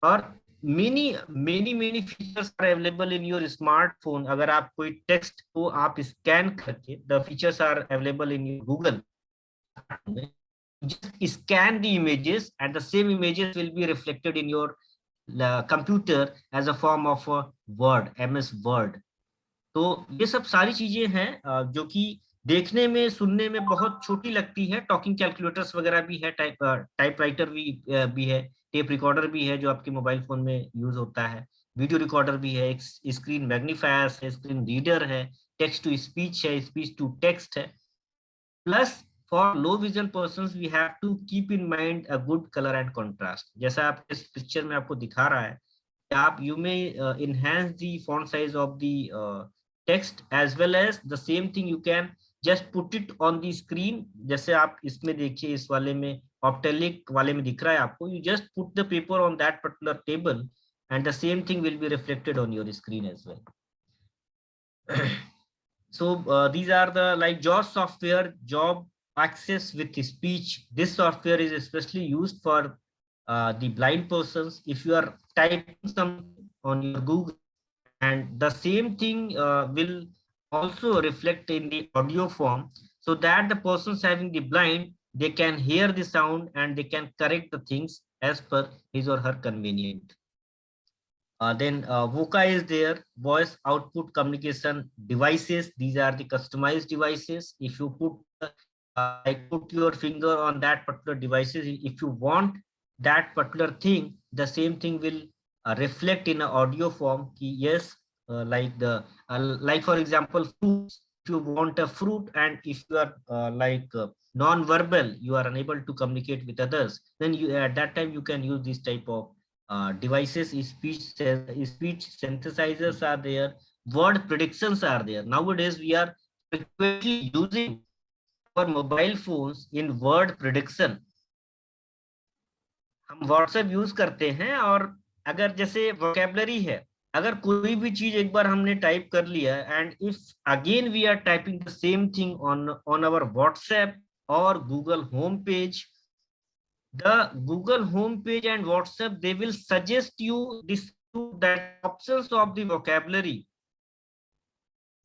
और many features are available in your smartphone. अगर आप कोई text को आप scan करके, the features are available in your Google. Just scan the images and the same images will be reflected in your computer as a form of Word, MS Word. तो ये सब सारी चीजें हैं जो कि देखने में सुनने में बहुत छोटी लगती है. टॉकिंग कैलकुलेटर्स वगैरह भी है, टाइपराइटर भी है, टेप रिकॉर्डर भी है जो आपके मोबाइल फोन में यूज होता है, वीडियो रिकॉर्डर भी है, स्क्रीन मैग्नीफायर्स है, स्क्रीन रीडर है, टेक्स्ट टू स्पीच है, स्पीच टू टेक्स्ट है. Plus for low vision persons we have to keep in mind a good colour and contrast. जैसा आप इस पिक्चर में आपको दिखा रहा है, आप you may enhance the font size of the text as well as the same thing you can just put it on the screen. जैसे आप इसमें देखिए, इस वाले में ऑप्टेलिक वाले में दिख रहा है आपको, you just put the paper on that particular table and the same thing will be reflected on your screen as well. So these are the like JAWS software, job access with speech. This software is especially used for the blind persons. If you are typing something on your Google and the same thing will also reflect in the audio form, so that the persons having the blind, they can hear the sound and they can correct the things as per his or her convenient. Then VOCA is there, voice output communication devices. These are the customized devices. If you put your finger on that particular devices, if you want that particular thing, the same thing will reflect in an audio form. Yes, like for example, fruits. If you want a fruit and if you are non-verbal, you are unable to communicate with others, then you at that time you can use this type of devices. Speech synthesizers are there, word predictions are there. Nowadays we are frequently using our mobile phones in word prediction. हम WhatsApp use करते हैं और अगर जैसे vocabulary है, अगर कोई भी चीज एक बार हमने टाइप कर लिया and if again we are typing the same thing on our WhatsApp और Google home page, the Google home page and WhatsApp, they will suggest you that options of the vocabulary.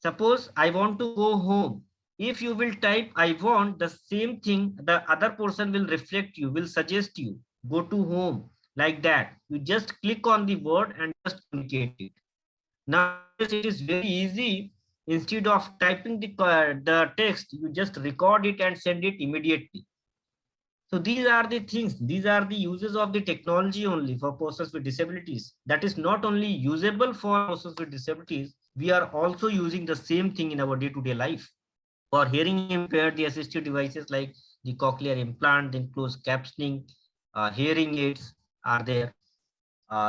Suppose I want to go home. If you will type I want, the same thing, the other person will reflect you, will suggest you go to home, like that. You just click on the word and just communicate it. Now it is very easy. Instead of typing the text, you just record it and send it immediately. So these are the things, these are the uses of the technology only for persons with disabilities. That is not only usable for persons with disabilities, we are also using the same thing in our day-to-day life. For hearing impaired, the assistive devices like the cochlear implant, then closed captioning, hearing aids are there.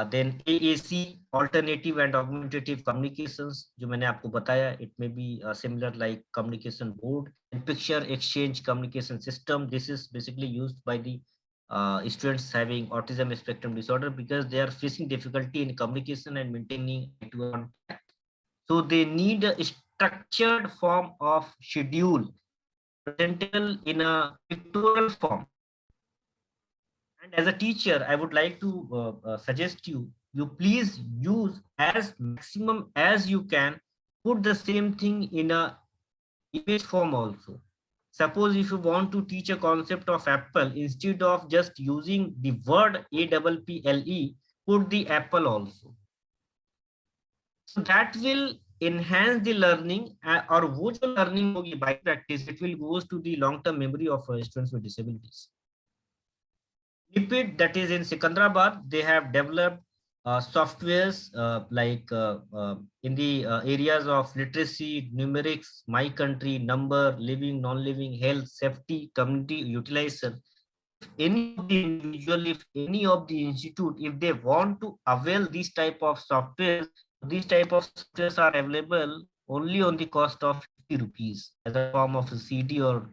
Then AAC, alternative and augmentative communications, जो मैंने आपको बताया, it may be similar like communication board and picture exchange communication system. This is basically used by the students having autism spectrum disorder because they are facing difficulty in communication and maintaining contact. So they need a structured form of schedule presented in a pictorial form. And as a teacher, I would like to suggest you please use as maximum as you can, put the same thing in a image form also. Suppose if you want to teach a concept of apple, instead of just using the word APPLE, put the apple also. So that will enhance the learning, or wo jo learning hogi by practice, it will goes to the long term memory of students with disabilities. NIPID, that is in Secunderabad, they have developed softwares in the areas of literacy, numerics, my country, number, living, non-living, health, safety, community utilization. If any of the individual, if any of the institute, if they want to avail these type of software, these type of softwares are available only on the cost of 50 rupees as a form of a CD or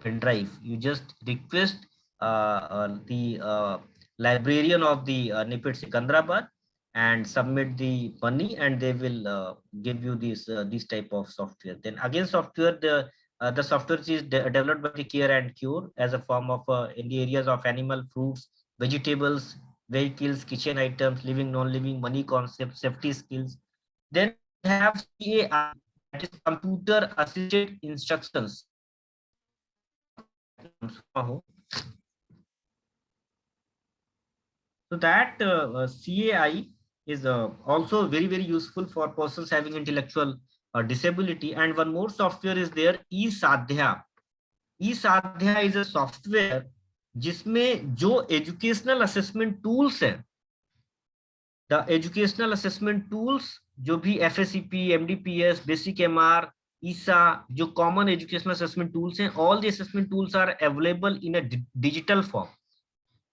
pen drive. You just request the librarian of the NIPID Secunderabad and submit the money, and they will give you this type of software. Then again, software, the software is developed by the Care and Cure as a form of in the areas of animal, fruits, vegetables, vehicles, kitchen items, living, non-living, money concepts, safety skills. Then we have CAI, that is computer assisted instructions. So that CAI is also very, very useful for persons having intellectual disability. And one more software is there, eSadhya. eSadhya is a software जिसमें जो educational assessment tools है, the educational assessment tools जो भी FACP, MDPS, Basic MR, ESA, जो common educational assessment tools हैं, all the assessment tools are available in a digital form.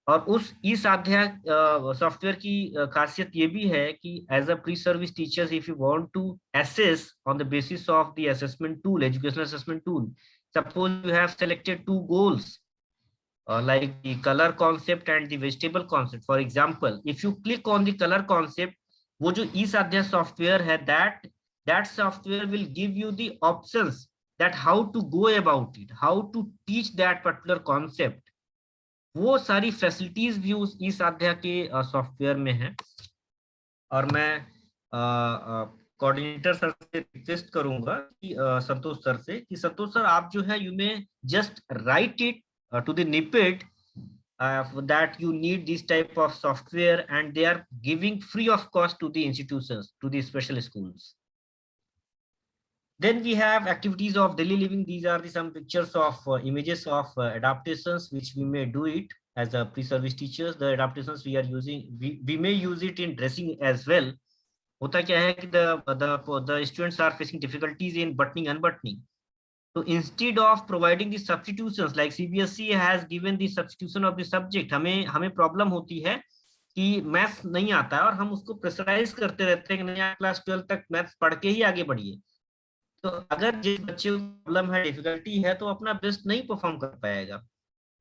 और उस eSadhya software की खासियत ये भी है कि as a pre service teachers, if you want to assess on the basis of the assessment tool, educational assessment tool, suppose you have selected two goals like the color concept and the vegetable concept. For example, if you click on the color concept, वो जो eSadhya software है, that software will give you the options that how to go about it, how to teach that particular concept. वो सारी facilities भी उस eSadhya के software में है. और मैं कोऑर्डिनेटर सर से रिक्वेस्ट करूंगा कि संतोष सर से, कि संतोष सर आप जो है, you may just write it to the NIPID that you need this type of software, and they are giving free of cost to the institutions, to the special schools. Then we have activities of daily living. These are some pictures of images of adaptations which we may do it as a pre-service teachers. The adaptations we are using, we may use it in dressing as well. होता क्या है कि the students are facing difficulties in buttoning, unbuttoning. So instead of providing the substitutions, like CBSE has given the substitution of the subject, हमें problem होती है कि maths नहीं आता है और हम उसको प्रेशराइज करते रहते हैं कि नहीं, क्लास 12 तक मैथ्स पढ़ के ही आगे बढ़िए. तो अगर जिस बच्चे को प्रॉब्लम है, डिफिकल्टी है, तो अपना बेस्ट नहीं परफॉर्म कर पाएगा.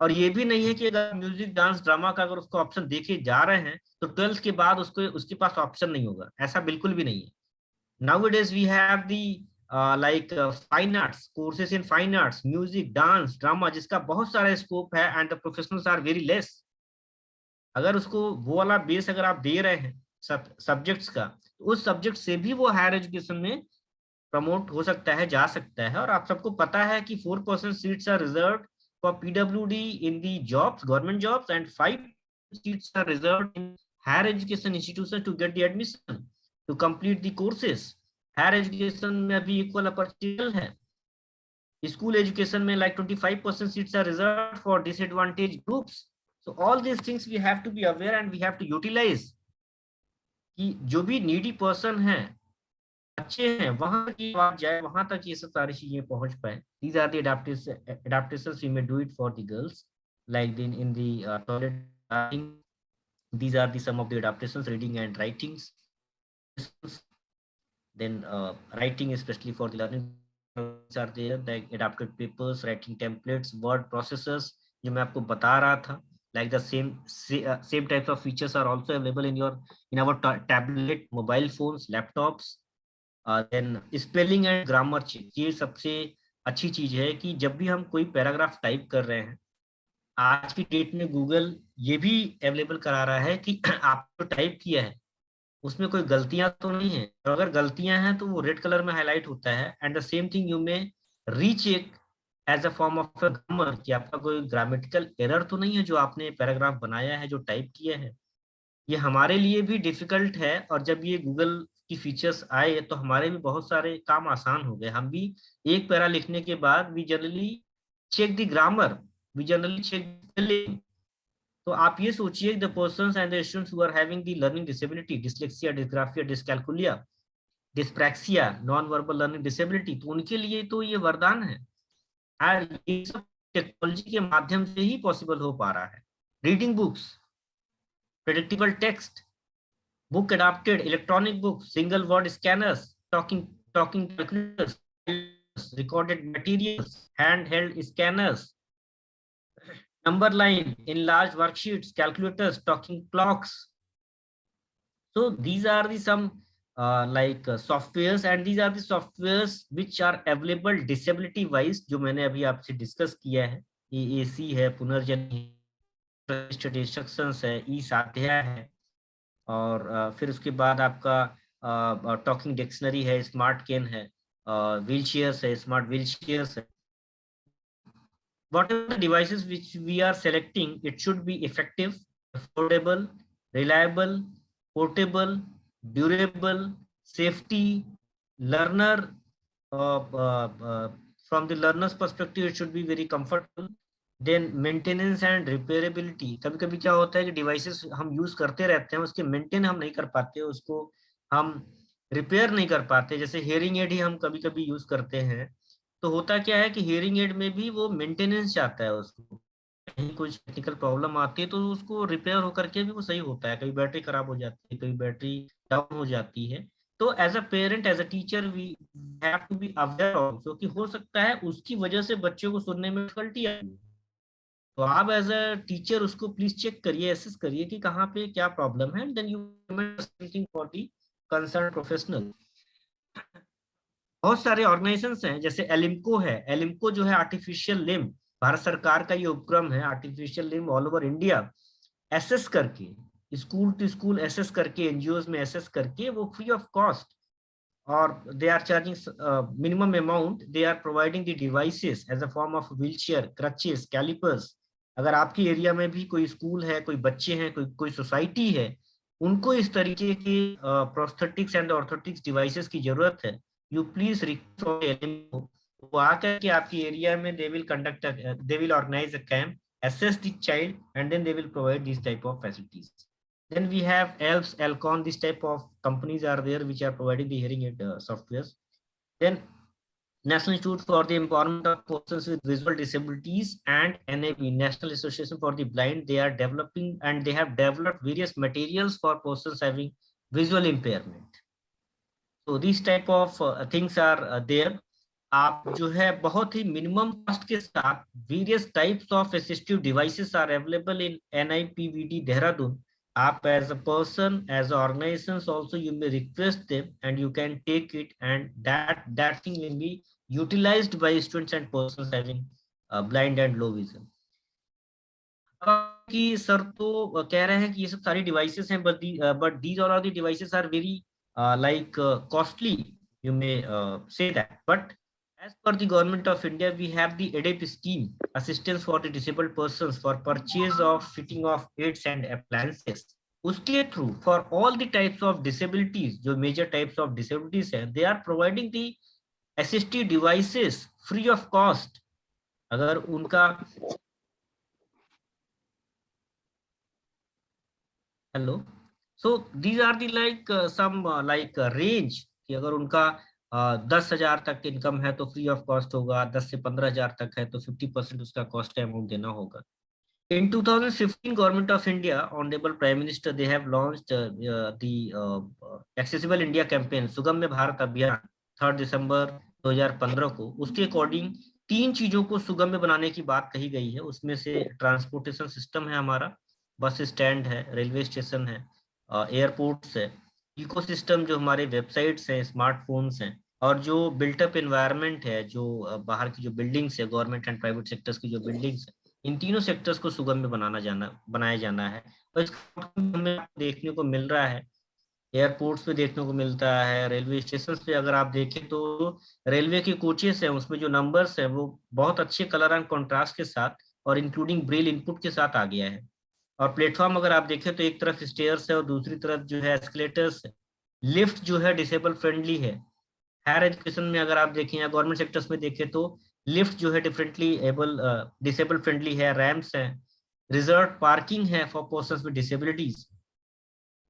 और ये भी नहीं है कि अगर म्यूजिक, डांस, ड्रामा का अगर उसको ऑप्शन देखे जा रहे हैं तो 12th के बाद उसके पास ऑप्शन नहीं होगा. ऐसा बिल्कुल भी नहीं है. Nowadays we have the fine arts courses in fine arts, music, dance, drama, जिसका बहुत सारा स्कोप है, and the professionals are very less. अगर उसको वो वाला बेस अगर आप दे रहे हैं सब्जेक्ट्स का, तो उस सब्जेक्ट से भी वो हायर एजुकेशन में प्रमोट हो सकता है, जा सकता है. और आप सबको पता है कि 4% seats are reserved for PWD in the jobs, government jobs, and 5 seats are reserved in higher education institution to get the admission to complete the courses. Higher education में अभी इक्वल अपॉर्चुनिटी है. स्कूल एजुकेशन में like 25% seats are reserved for disadvantage groups. So all these things we have to be aware and we have to utilize कि जो भी needy person है, अच्छे हैं, वहां तक ये बात जाए, वहां तक ये सब सारी चीजें पहुंच पाए. These are the adaptations we may do it for the girls, like in the toilet. These are some of the adaptations, reading and writings. Then writing, especially for the learning, are there, like adapted papers, writing templates, word processors, जो मैं आपको बता रहा था. Like the same types of features are also available in our tablet, mobile phones, laptops. Then spelling and grammar check, ये सबसे अच्छी चीज है कि जब भी हम कोई पैराग्राफ टाइप कर रहे हैं, आज की डेट में गूगल ये भी अवेलेबल करा रहा है कि आप जो टाइप किया है उसमें कोई गलतियां तो नहीं है. और अगर गलतियां हैं तो वो रेड कलर में हाईलाइट होता है. And the same thing you में recheck as a form of a grammar, कि आपका कोई ग्रामेटिकल एरर तो नहीं है जो आपने पैराग्राफ बनाया है, जो टाइप किया है। ये हमारे लिए भी डिफिकल्ट है, और जब ये गूगल की फीचर्स आए तो हमारे भी बहुत सारे काम आसान हो गए। हम भी एक पैरा लिखने के बाद we generally check the grammar, we generally check spelling. तो आप ये सोचिए, the persons and the students who are having the learning disability, dyslexia, dysgraphia, dyscalculia, dyspraxia, non verbal learning disability, तो उनके लिए तो ये वरदान है। और ये सब टेक्नोलॉजी के माध्यम से ही पॉसिबल हो पा रहा है। Reading books, predictable text, book adapted, electronic books, single word scanners, talking calculators, recorded materials, handheld scanners, number line, enlarged worksheets, calculators, talking clocks. So these are the some softwares, and these are the softwares which are available disability wise, जो मैंने अभी आपसे discuss किया है। EAC है, पुनर्जनी instructions है, ई साध्या है, और फिर उसके बाद आपका टॉकिंग डिक्शनरी है, स्मार्ट केन है, व्हील चेयर्स है, स्मार्ट व्हील चेयर्स है। Whatever the devices which we are selecting, it should be effective, affordable, reliable, portable, durable, safety, learner, from the learner's perspective it should be very comfortable. Then maintenance and repairability, कभी कभी क्या होता है कि devices हम use करते रहते हैं, उसके मेंटेन हम नहीं कर पाते, उसको हम रिपेयर नहीं कर पाते। जैसे हियरिंग एड ही हम कभी कभी यूज करते हैं, तो होता क्या है कि हियरिंग एड में भी वो मेंटेनेंस चाहता है, उसको कहीं कुछ टेक्निकल प्रॉब्लम आती है तो उसको रिपेयर होकर के भी वो सही होता है। कभी बैटरी खराब हो जाती है, कभी बैटरी डाउन हो जाती है। तो as a parent, as a teacher, we have to be aware also कि हो सकता है उसकी वजह से बच्चों को सुनने में डिफिकल्टी आए। तो आप एज अ टीचर उसको प्लीज चेक करिए, एसेस करिए कि कहाँ पे क्या प्रॉब्लम है, then you something for the concern professional. बहुत सारे ऑर्गेनाइजेशंस हैं, जैसे एलिम्को है। एलिम्को जो है आर्टिफिशियल लिम्ब, भारत सरकार का ये उपक्रम है, artificial limb all over India assess करके, स्कूल टू स्कूल एसेस करके, एनजीओ में एसेस करके, वो फ्री ऑफ कॉस्ट, और they are charging minimum amount, they are providing the devices as a form of wheelchair, crutches, calipers। अगर आपकी area में भी कोई स्कूल है, कोई बच्चे हैं, कोई सोसाइटी है, उनको इस तरीके की प्रोस्थेटिक्स एंड ऑर्थोटिक्स डिवाइसेस की जरूरत है, यू प्लीज रिक्वेस्ट, वो आकर के आपकी एरिया में they will organize a camp, assess the child, and then they will provide these type of facilities. Then we have ELPS, Elcon, this type of companies are there which are providing the hearing aid softwares. Then National Institute for the Empowerment of Persons with Visual Disabilities and NAB, National Association for the Blind, they are developing and they have developed various materials for persons having visual impairment. So these type of things are there. आप जो है बहुत ही minimum cost के साथ various types of assistive devices are available in NIPVD Dehradun. आप as a person, as organizations also, you may request them and you can take it, and that thing will be utilized by students and persons having blind and low vision. कि sir तो कह रहे हैं कि ये सब सारी devices हैं, but these all of the devices are very costly, you may say that, but as per the Government of India, we have the ADAP scheme, assistance for the disabled persons for purchase of fitting of aids and appliances. उसके through for all the types of disabilities, जो major types of disabilities हैं, they are providing the assistive devices free of cost. अगर उनका hello, so these are the some range कि अगर उनका 10,000 तक income है तो फ्री ऑफ कॉस्ट होगा, 10 से 15,000 तक है तो 50% उसका कॉस्ट अमाउंट देना होगा। In 2015, Government of India, Honorable Prime Minister, they have launched the Accessible India campaign, सुगम्य भारत अभियान, 3 दिसंबर 2015 को। उसके अकॉर्डिंग 3 चीजों को सुगम्य बनाने की बात कही गई है। उसमें से ट्रांसपोर्टेशन सिस्टम है हमारा, बस स्टैंड है, रेलवे स्टेशन है, एयरपोर्ट्स है, इकोसिस्टम जो हमारे वेबसाइट्स हैं, स्मार्टफोन्स हैं, और जो बिल्टअप एनवायरनमेंट है, जो बाहर की जो बिल्डिंग्स है, गवर्नमेंट एंड प्राइवेट सेक्टर्स की जो बिल्डिंग्स है, इन तीनों सेक्टर्स को सुगम्य बनाया जाना है। और इसका हमें देखने को मिल रहा है एयरपोर्ट्स पे देखने को मिलता है, रेलवे स्टेशन पे अगर आप देखें तो रेलवे के कोचेस हैं उसमें जो नंबर्स है वो बहुत अच्छे कलर एंड कंट्रास्ट के साथ और इंक्लूडिंग ब्रेल इनपुट के साथ आ गया है। और प्लेटफॉर्म अगर आप देखें तो एक तरफ स्टेयर्स है और दूसरी तरफ जो है एस्केलेटर्स है। लिफ्ट जो है डिसेबल फ्रेंडली है। हायर एजुकेशन में अगर आप देखें या गवर्नमेंट सेक्टर्स में देखें तो लिफ्ट जो है डिफरेंटली एबल डिसेबल फ्रेंडली है, रैम्प्स है, रिजर्व पार्किंग है फॉर पर्सन्स विद डिसेबिलिटीज।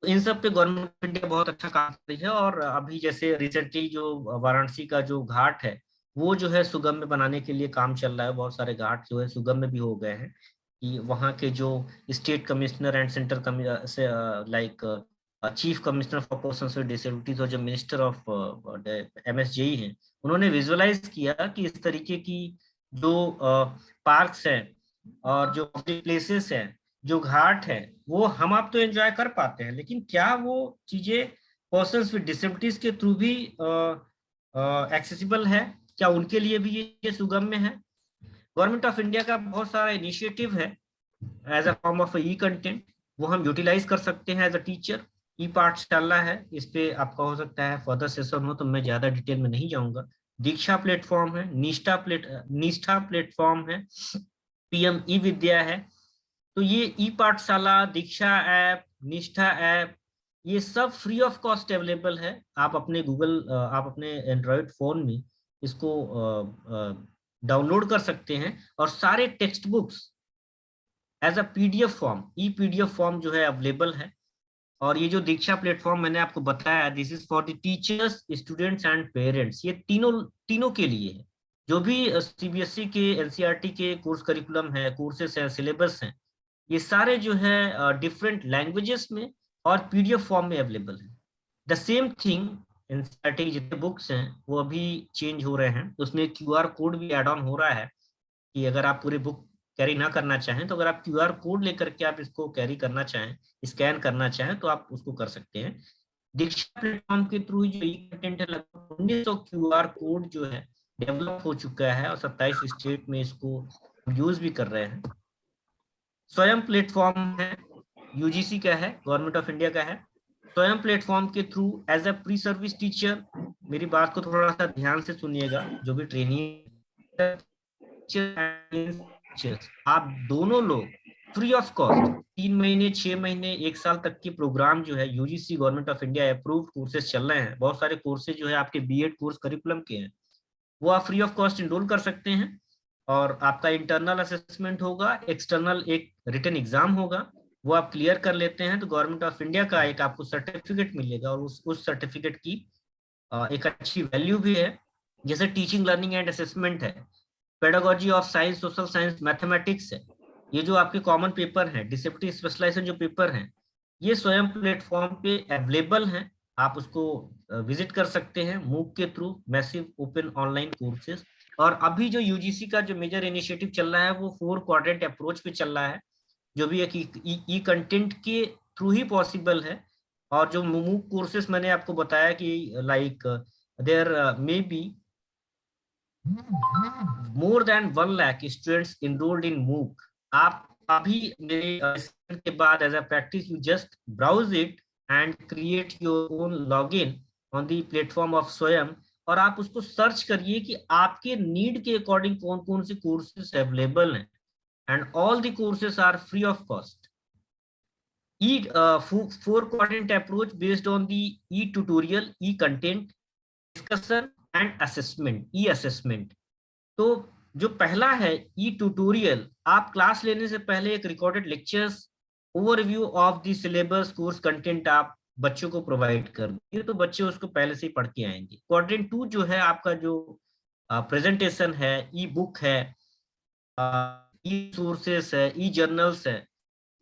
इन सब पे गवर्नमेंट ऑफ इंडिया बहुत अच्छा काम कर रही है। और अभी जैसे रिसेंटली जो वाराणसी का जो घाट है वो जो है सुगम्य बनाने के लिए काम चल रहा है। बहुत सारे घाट जो है सुगम्य भी हो गए हैं कि वहाँ के जो स्टेट कमिश्नर एंड सेंटर से like chief commissioner for persons with disabilities और जो मिनिस्टर ऑफ MSJE हैं उन्होंने विजुअलाइज किया कि इस तरीके की जो पार्क्स हैं और जो पब्लिक प्लेसेस हैं, जो घाट है, वो हम आप तो एंजॉय कर पाते हैं, लेकिन क्या वो चीजें पर्सन्स विद डिसेबिलिटीज के थ्रू भी एक्सेसिबल है? क्या उनके लिए भी ये सुगम्य है? गवर्नमेंट ऑफ इंडिया का बहुत सारा इनिशिएटिव है as a form of e content, वो हम यूटिलाइज कर सकते हैं एज अ टीचर। ई पाठशाला है, इस पे आपका हो सकता है फर्दर सेशन हो तो मैं ज्यादा डिटेल में नहीं जाऊंगा। दीक्षा प्लेटफॉर्म है, निष्ठा प्लेटफॉर्म है, PM ई विद्या है। तो ये ई पाठशाला, दीक्षा ऐप, निष्ठा ऐप, ये सब फ्री ऑफ कॉस्ट अवेलेबल है। आप अपने एंड्रॉयड फोन में इसको डाउनलोड कर सकते हैं और सारे text books as a PDF form, PDF form जो है अवेलेबल है। और ये जो दीक्षा प्लेटफॉर्म मैंने आपको बताया, this is for the teachers, students and parents. ये तीनों के लिए है। जो भी CBSE के NCERT के कोर्स करिकुलम है, कोर्सेस है, सिलेबस हैं, ये सारे जो है डिफरेंट लैंग्वेजेस में और PDF फॉर्म में अवेलेबल है। द सेम थिंग NCERT के जितने बुक्स हैं वो अभी चेंज हो रहे हैं, उसमें QR कोड भी एड ऑन हो रहा है कि अगर आप पूरे बुक कैरी ना करना चाहें तो अगर आप QR कोड लेकर के आप इसको कैरी करना चाहें, स्कैन करना चाहें तो आप उसको कर सकते हैं। दीक्षा प्लेटफॉर्म के थ्रू जो ई कंटेंट है, लगभग 1900 QR कोड जो है डेवलप हो चुका है और 27 स्टेट में इसको यूज भी कर रहे हैं। स्वयं प्लेटफॉर्म है, UGC का है, गवर्नमेंट ऑफ इंडिया का है। स्वयं प्लेटफॉर्म के through as a pre service teacher, मेरी बात को थोड़ा सा ध्यान से सुनिएगा, जो भी ट्रेनिंग, आप दोनों लोग फ्री ऑफ कॉस्ट 3 महीने, 6 महीने, 1 साल तक के प्रोग्राम जो है UGC government of India approved courses चल रहे हैं। बहुत सारे कोर्सेज जो है आपके BEd कोर्स करिकुलम के हैं, वो आप फ्री ऑफ कॉस्ट इनरोल कर सकते हैं। और आपका इंटरनल असेसमेंट होगा, एक्सटर्नल एक रिटन एग्जाम होगा, वो आप क्लियर कर लेते हैं तो गवर्नमेंट ऑफ इंडिया का एक आपको सर्टिफिकेट मिलेगा। और उस सर्टिफिकेट की एक अच्छी वैल्यू भी है। जैसे टीचिंग, लर्निंग एंड असेसमेंट है, pedagogy of science, social science, mathematics है, ये जो आपके कॉमन पेपर हैं, डिसेबिलिटी स्पेशलाइजेशन जो पेपर हैं, ये स्वयं प्लेटफॉर्म पे अवेलेबल हैं। आप उसको विजिट कर सकते हैं मूक के through, massive open online courses. और अभी जो UGC का जो मेजर इनिशिएटिव चल रहा है वो 4 क्वाड्रेंट अप्रोच पे चल रहा है, जो भी एक ई कंटेंट के थ्रू ही पॉसिबल है। और जो मूक कोर्सेज मैंने आपको बताया कि like there may be more than 1 lakh students enrolled in MOOC. आप अभी मेरे के बाद as a practice you just browse it and create your own login on the platform of Swayam, और आप उसको सर्च करिए कि आपके नीड के अकॉर्डिंग कौन कौन से कोर्सेज अवेलेबल हैं, and all the courses are free of cost. four quadrant approach based on the e-tutorial, e-content, discussion and assessment, e-assessment। तो जो पहला है ई ट्यूटोरियल, आप क्लास लेने से पहले एक recorded lectures, overview of the syllabus, course content आप बच्चों को प्रोवाइड कर दिए तो बच्चे उसको पहले से ही पढ़ के आएंगे। क्वाड्रेंट 2 जो है आपका जो प्रेजेंटेशन है, ई बुक है, ई सोर्सेस है, ई जर्नल्स है,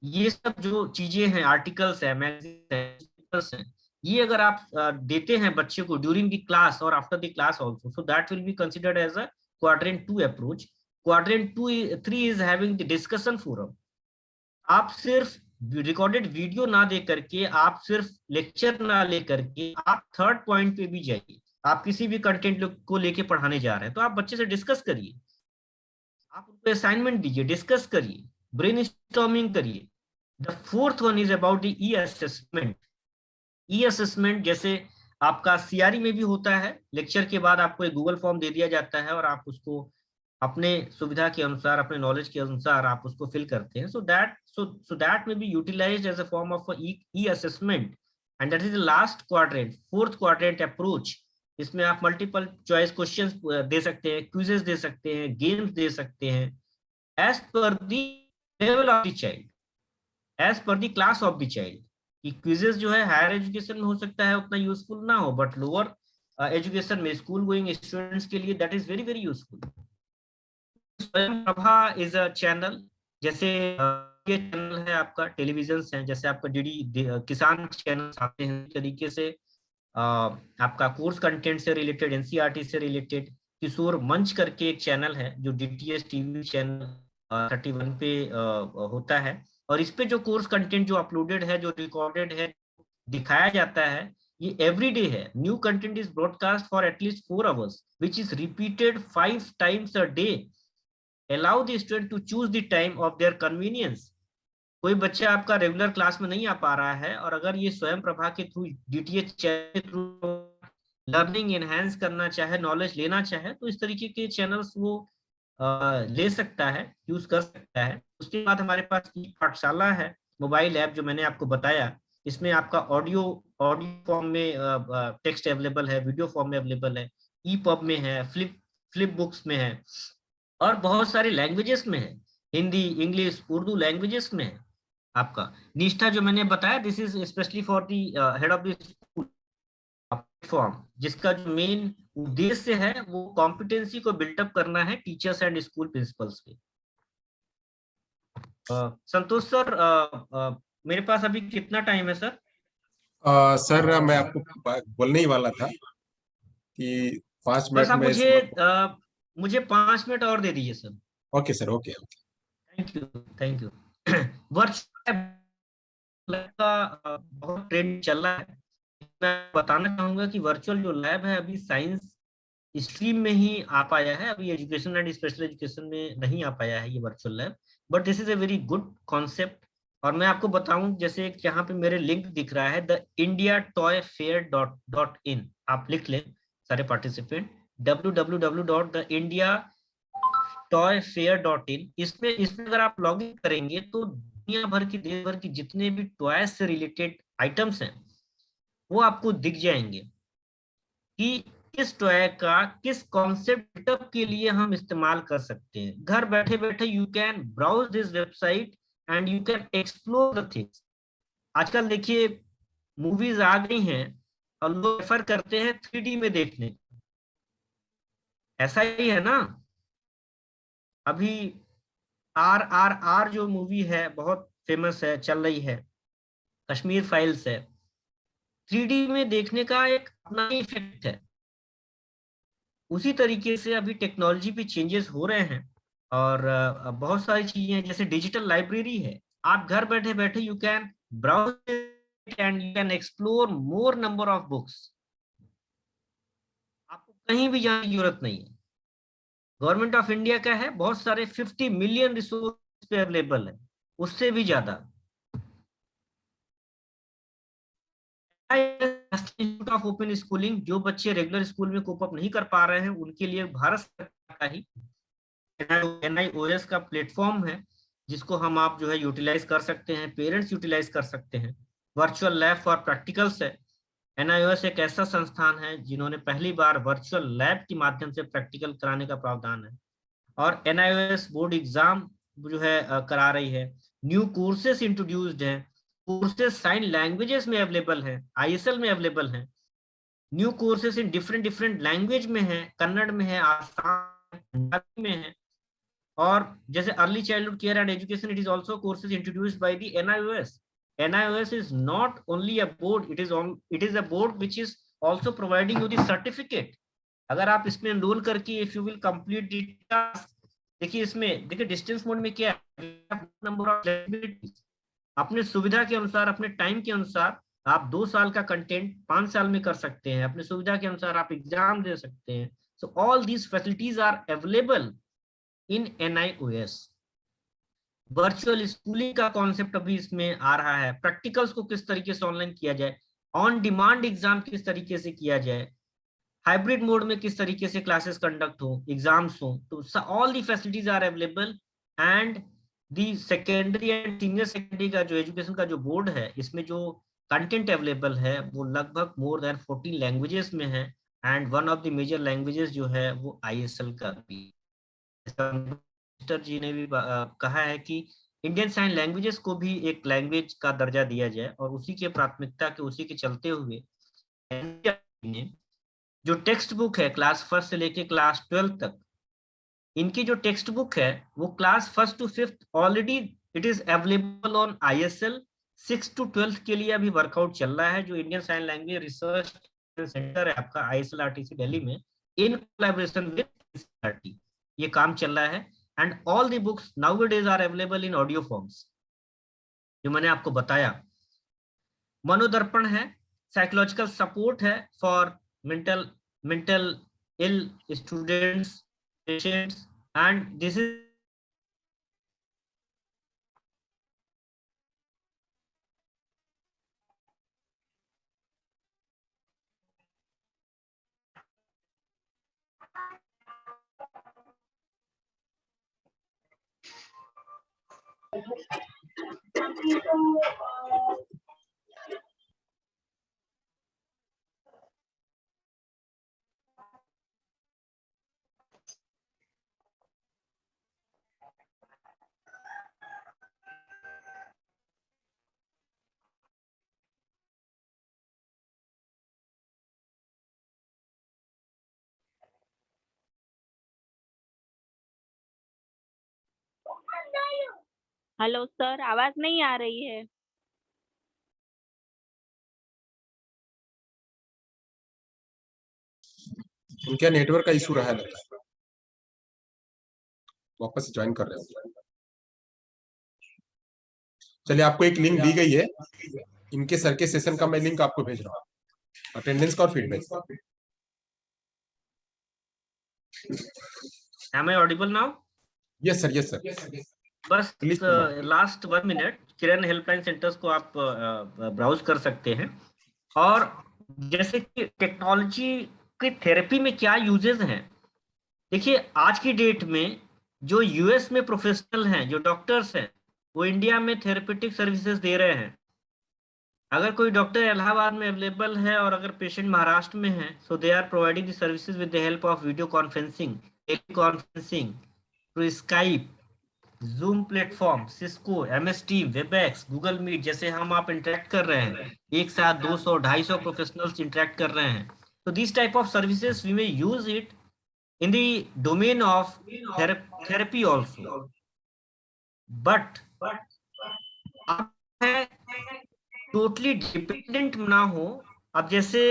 ये सब जो चीजें हैं, आर्टिकल्स है, मैगजीन्स है, ये अगर आप देते हैं बच्चे को ड्यूरिंग द क्लास और after the class also, so that will be considered as a quadrant 2 approach. Quadrant 3 is having the discussion forum. आप सिर्फ रिकॉर्डेड वीडियो ना दे करके, आप सिर्फ लेक्चर ना ले करके, आप थर्ड पॉइंट पे भी जाइए। आप किसी भी कंटेंट को लेके पढ़ाने जा रहे हैं तो आप बच्चे से डिस्कस करिए, आप उनको असाइनमेंट दीजिए, डिस्कस करिए, ब्रेनस्टॉर्मिंग करिए। The fourth one is about the E assessment. E assessment जैसे आपका सीआरई में भी होता है, लेक्चर के बाद आपको एक गूगल फॉर्म दे दिया जाता है और आप उसको अपने सुविधा के अनुसार, अपने नॉलेज के अनुसार आप उसको फिल करते हैं. So that may be utilised as a form of e assessment, and that is the last quadrant, fourth quadrant approach. इसमें आप मल्टीपल चॉइस क्वेश्चंस दे सकते हैं, क्विजेस दे सकते हैं, गेम्स दे सकते हैं, as per the level of the child, as per the class of the child. कि quizzes जो है हायर एजुकेशन में हो सकता है उतना यूजफुल ना हो, बट लोअर एजुकेशन में स्कूल गोइंग स्टूडेंट्स के लिए that is very very useful. स्वयं प्रभा इज अ चैनल, जैसे ये चैनल है आपका, टेलीविजन है, जैसे आपका डीडी किसान चैनल आते हैं, तरीके से आपका कोर्स कंटेंट से रिलेटेड, एनसीईआरटी से रिलेटेड. किशोर मंच करके एक चैनल है जो डीटीएच टीवी चैनल 31 पे होता है, और इस पे जो कोर्स कंटेंट जो अपलोडेड है, जो रिकॉर्डेड है, दिखाया जाता है, ये एवरीडे है. New content is broadcast for at least 4 hours which is repeated 5 times a day. Allow the student to choose the time of their convenience. कोई बच्चा आपका रेगुलर क्लास में नहीं आ पा रहा है, और अगर ये स्वयं प्रभा के थ्रू, डीटीएच के थ्रू लर्निंग एनहांस करना चाहे, नॉलेज लेना चाहे, तो इस तरीके के चैनल्स वो ले सकता है, यूज कर सकता है. उसके बाद हमारे पास ई पाठशाला है, मोबाइल ऐप जो मैंने आपको बताया. इसमें आपका ऑडियो फॉर्म में टेक्स्ट अवेलेबल है, वीडियो फॉर्म में अवेलेबल है, ई पब में है, फ्लिप बुक्स में है, और बहुत सारे लैंग्वेजेस में है, हिंदी, इंग्लिश, उर्दू लैंग्वेजेस में है. आपका निष्ठा जो मैंने बताया, this is specially for the head of the school platform, जिसका जो मेन उद्देश्य है वो कॉम्पिटेंसी को बिल्टअप करना है टीचर्स एंड स्कूल प्रिंसिपल्स के. संतोष सर, मेरे पास अभी कितना टाइम है सर? सर मैं आपको बोलने ही वाला था कि 5 बस आप मिनट में मुझे 5 मिनट और दे दीजिए sir. Okay sir, okay. Thank you. Virtual का बहुत ट्रेंड चल रहा है. मैं बताना चाहूंगा कि वर्चुअल जो लैब है अभी साइंस स्ट्रीम में ही आ पाया है, अभी एजुकेशन एंड स्पेशल एजुकेशन में नहीं आ पाया है ये virtual lab, but this is a very good concept. और मैं आपको बताऊं, जैसे यहाँ पे मेरे लिंक दिख रहा है, द indiatoyfair.in, आप लिख लें सारे पार्टिसिपेंट, www.indiatoyfair.in. इसमें अगर आप लॉग इन करेंगे तो दुनिया भर की, देश भर की जितने भी टॉय से रिलेटेड आइटम्स हैं वो आपको दिख जाएंगे कि किस टॉय का किस कॉन्सेप्ट के लिए हम इस्तेमाल कर सकते हैं. घर बैठे बैठे you can browse this website and you can explore the things. आजकल देखिए मूवीज आ गई हैं और लोग प्रेफर करते हैं 3D में देखने, ऐसा ही है ना. अभी RRR जो मूवी है बहुत फेमस है, चल रही है, कश्मीर फाइल्स है, 3D में देखने का एक अपना ही इफेक्ट है. उसी तरीके से अभी टेक्नोलॉजी पे चेंजेस हो रहे हैं, और बहुत सारी चीजें हैं, जैसे डिजिटल लाइब्रेरी है. आप घर बैठे बैठे you can browse and you can explore more number of books. आपको कहीं भी जाने की जरूरत नहीं है. गवर्नमेंट ऑफ इंडिया का है, बहुत सारे 50 मिलियन रिसोर्स पे अवेलेबल है, उससे भी ज्यादा. इंस्टीट्यूट ऑफ ओपन स्कूलिंग, जो बच्चे रेगुलर स्कूल में कोप अप नहीं कर पा रहे हैं उनके लिए भारत सरकार का ही NIOS का प्लेटफॉर्म है, जिसको हम आप जो है यूटिलाइज कर सकते हैं, पेरेंट्स यूटिलाइज कर सकते हैं. वर्चुअल लैब फॉर प्रैक्टिकल्स है. NIOS एक ऐसा संस्थान है जिन्होंने पहली बार वर्चुअल लैब के माध्यम से प्रैक्टिकल कराने का प्रावधान है, और NIOS बोर्ड एग्जाम जो है करा रही है. न्यू कोर्सेस इंट्रोड्यूस्ड हैं, कोर्सेस साइन लैंग्वेजेस में अवेलेबल है, ISL में अवेलेबल है. New courses in different language में है, कन्नड़ में है, आसाम पंजाबी में है. और जैसे early childhood care and education, it is also courses introduced by the NIOS. NIOS is not only a board, it is a board which is also providing you the certificate. अगर आप इसमें एनरोल करके if you will complete the task, देखिए इसमें देखिए distance mode में क्या है, नंबर ऑफ फ्लेक्सिबिलिटी, अपने सुविधा के अनुसार, अपने टाइम के अनुसार आप 2 साल का कंटेंट 5 साल में कर सकते हैं, अपने सुविधा के अनुसार आप एग्जाम दे सकते हैं. So all these facilities are available in NIOS. Virtual schooling का कॉन्सेप्ट अभी इसमें आ रहा है. प्रैक्टिकल्स को किस तरीके से ऑनलाइन किया जाए, ऑन डिमांड एग्जाम किस तरीके से किया जाए, हाइब्रिड मोड में किस तरीके से क्लासेस कंडक्ट हो, एग्जाम्स हो, तो all the facilities are available. And the secondary and senior secondary का जो एजुकेशन का जो बोर्ड है, इसमें जो कंटेंट अवेलेबल है वो लगभग मोर देन 14 लैंग्वेजेस में है। And one of the major languages जो है वो ISL का भी। मिस्टर जी ने भी कहा है कि इंडियन साइन लैंग्वेजेस को भी एक लैंग्वेज का दर्जा दिया जाए, और उसी के प्राथमिकता के उसी के चलते हुए जो टेक्स्ट बुक है क्लास 1 से लेके क्लास 12 तक, इनकी जो टेक्स्ट बुक है वो class 1 to 5 already it is available on ISL। 6 to 12 के लिए अभी वर्कआउट चल रहा है, जो Indian sign language research centre है आपका ISL RTC दिल्ली में, इन कोलैबोरेशन विद NCERT ये काम चल रहा है। And all the books nowadays are available in audio forms, जो मैंने आपको बताया। मनोदर्पण है, साइकोलॉजिकल सपोर्ट है for mental ill students, patients, and this is hello sir, आवाज नहीं आ रही है। उनका नेटवर्क का इशू रहा है लगता है, वापस ज्वाइन कर रहे हो। चलिए, आपको एक लिंक दी गई है, इनके सर के सेशन का मैं लिंक आपको भेज रहा हूँ, अटेंडेंस का और feedback. am I audible now? Yes sir, yes sir. बस Please, last 1 minute Kiran helpline centres को आप ब्राउज कर सकते हैं। और जैसे कि टेक्नोलॉजी की थेरेपी में क्या यूजेस हैं, देखिए आज की डेट में जो US में प्रोफेशनल हैं, जो डॉक्टर्स हैं, वो इंडिया में थेरेपेटिक सर्विसेज दे रहे हैं। अगर कोई डॉक्टर इलाहाबाद में अवेलेबल है और अगर पेशेंट महाराष्ट्र में है, so they are providing the services with the help of video conferencing, tele conferencing through Skype, Zoom platform, Cisco, MS team, Webex, Google Meet, जैसे हम आप इंटरेक्ट कर रहे हैं, एक साथ 200-250 प्रोफेशनल्स इंटरेक्ट कर रहे हैं। तो this type of services we may use it in the domain of therapy also, but आप है टोटली डिपेंडेंट ना हो। अब जैसे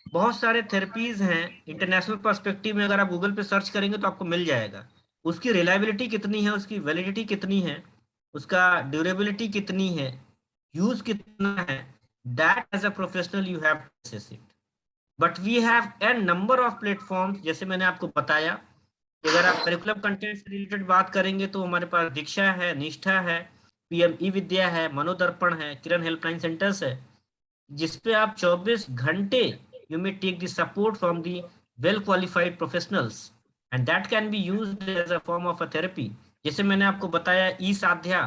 बहुत सारे थेरेपीज हैं इंटरनेशनल पर्सपेक्टिव में, अगर आप गूगल पे सर्च करेंगे तो आपको मिल जाएगा, उसकी रिलायबिलिटी कितनी है, उसकी वैलिडिटी कितनी है, उसका ड्यूरेबिलिटी कितनी है, यूज कितना है, that as a professional you have to assess it. But we have a number of platforms, जैसे मैंने आपको बताया कि अगर आप करिकुलम कंटेंट से रिलेटेड बात करेंगे तो हमारे पास दीक्षा है, निष्ठा है, PM ई-विद्या है, मनोदर्पण है, किरण हेल्पलाइन सेंटर्स है, जिसपे आप 24 घंटे you may take the support from the well qualified professionals and that can be used as a form of a therapy. जैसे मैंने आपको बताया ई-साध्या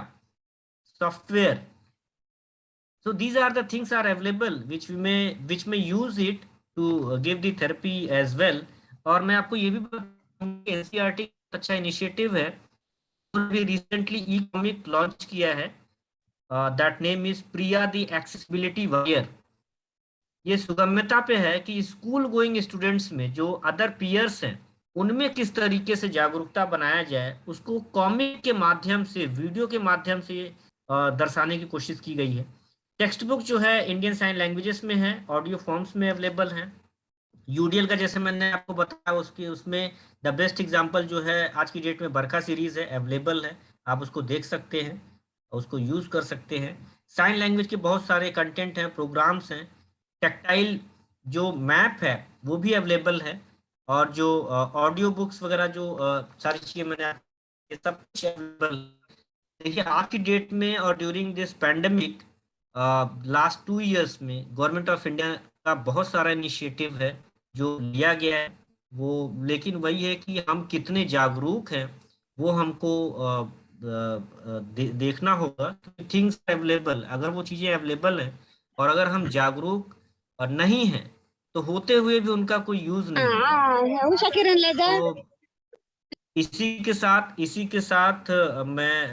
software, so these are the things are available which may use it to give the therapy as well। और मैं आपको ये भी बताऊंगा NCERT अच्छा इनिशिएटिव है, उन्होंने रिसेंटली ई-कॉमिक लॉन्च किया है, that name is Priya the accessibility warrior. ये सुगम्यता पे है कि स्कूल गोइंग स्टूडेंट्स में जो अदर पीयर्स हैं उनमें किस तरीके से जागरूकता बनाया जाए, उसको कॉमिक के माध्यम से, वीडियो के माध्यम से दर्शाने की कोशिश की गई है। टेक्स्ट बुक जो है इंडियन साइन लैंग्वेजेस में है, ऑडियो फॉर्म्स में अवेलेबल है। UDL का जैसे मैंने आपको बताया उसमें द बेस्ट एग्जांपल जो है आज की डेट में बरखा सीरीज है, अवेलेबल है, आप उसको देख सकते हैं, उसको यूज कर सकते हैं। साइन लैंग्वेज के बहुत सारे कंटेंट हैं, प्रोग्राम्स हैं, टेक्टाइल जो मैप है वो भी अवेलेबल है, और जो ऑडियो बुक्स वगैरह जो सारी चीजें मैंने सब कुछ अवेलेबल। देखिए आज की डेट में और during this pandemic last 2 years में गवर्नमेंट ऑफ इंडिया का बहुत सारा इनिशिएटिव है जो लिया गया है वो, लेकिन वही है कि हम कितने जागरूक हैं वो हमको देखना होगा। थिंग्स अवेलेबल, अगर वो चीजें अवेलेबल हैं और अगर हम जागरूक और नहीं हैं तो होते हुए भी उनका कोई यूज नहीं होगा। तो इसी के साथ मैं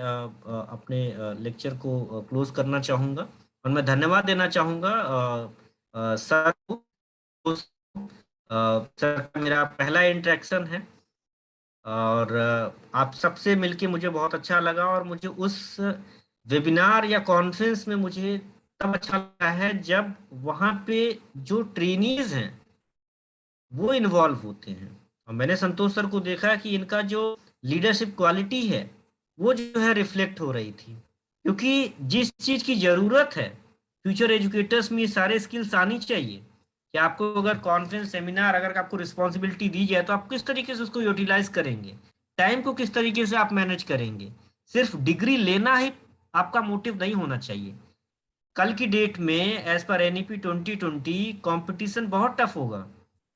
अपने लेक्चर को क्लोज करना चाहूंगा और मैं धन्यवाद देना चाहूंगा सर को। सर का मेरा पहला इंटरेक्शन है और आप सबसे मिलके मुझे बहुत अच्छा लगा और मुझे उस वेबिनार या कॉन्फ्रेंस में मुझे तब अच्छा लगा है जब वहाँ पे जो ट्रेनीज हैं वो इन्वॉल्व होते हैं। और मैंने संतोष सर को देखा कि इनका जो लीडरशिप क्वालिटी है वो जो है रिफ्लेक्ट हो रही थी, क्योंकि जिस चीज की जरूरत है फ्यूचर एजुकेटर्स में ये सारे स्किल्स आनी चाहिए कि आपको अगर कॉन्फ्रेंस सेमिनार अगर आपको रिस्पॉन्सिबिलिटी दी जाए तो आप किस तरीके से उसको यूटिलाइज करेंगे, टाइम को किस तरीके से आप मैनेज करेंगे। सिर्फ डिग्री लेना ही आपका मोटिव नहीं होना चाहिए। कल की डेट में एज पर NEP 2020 कंपटीशन बहुत टफ होगा।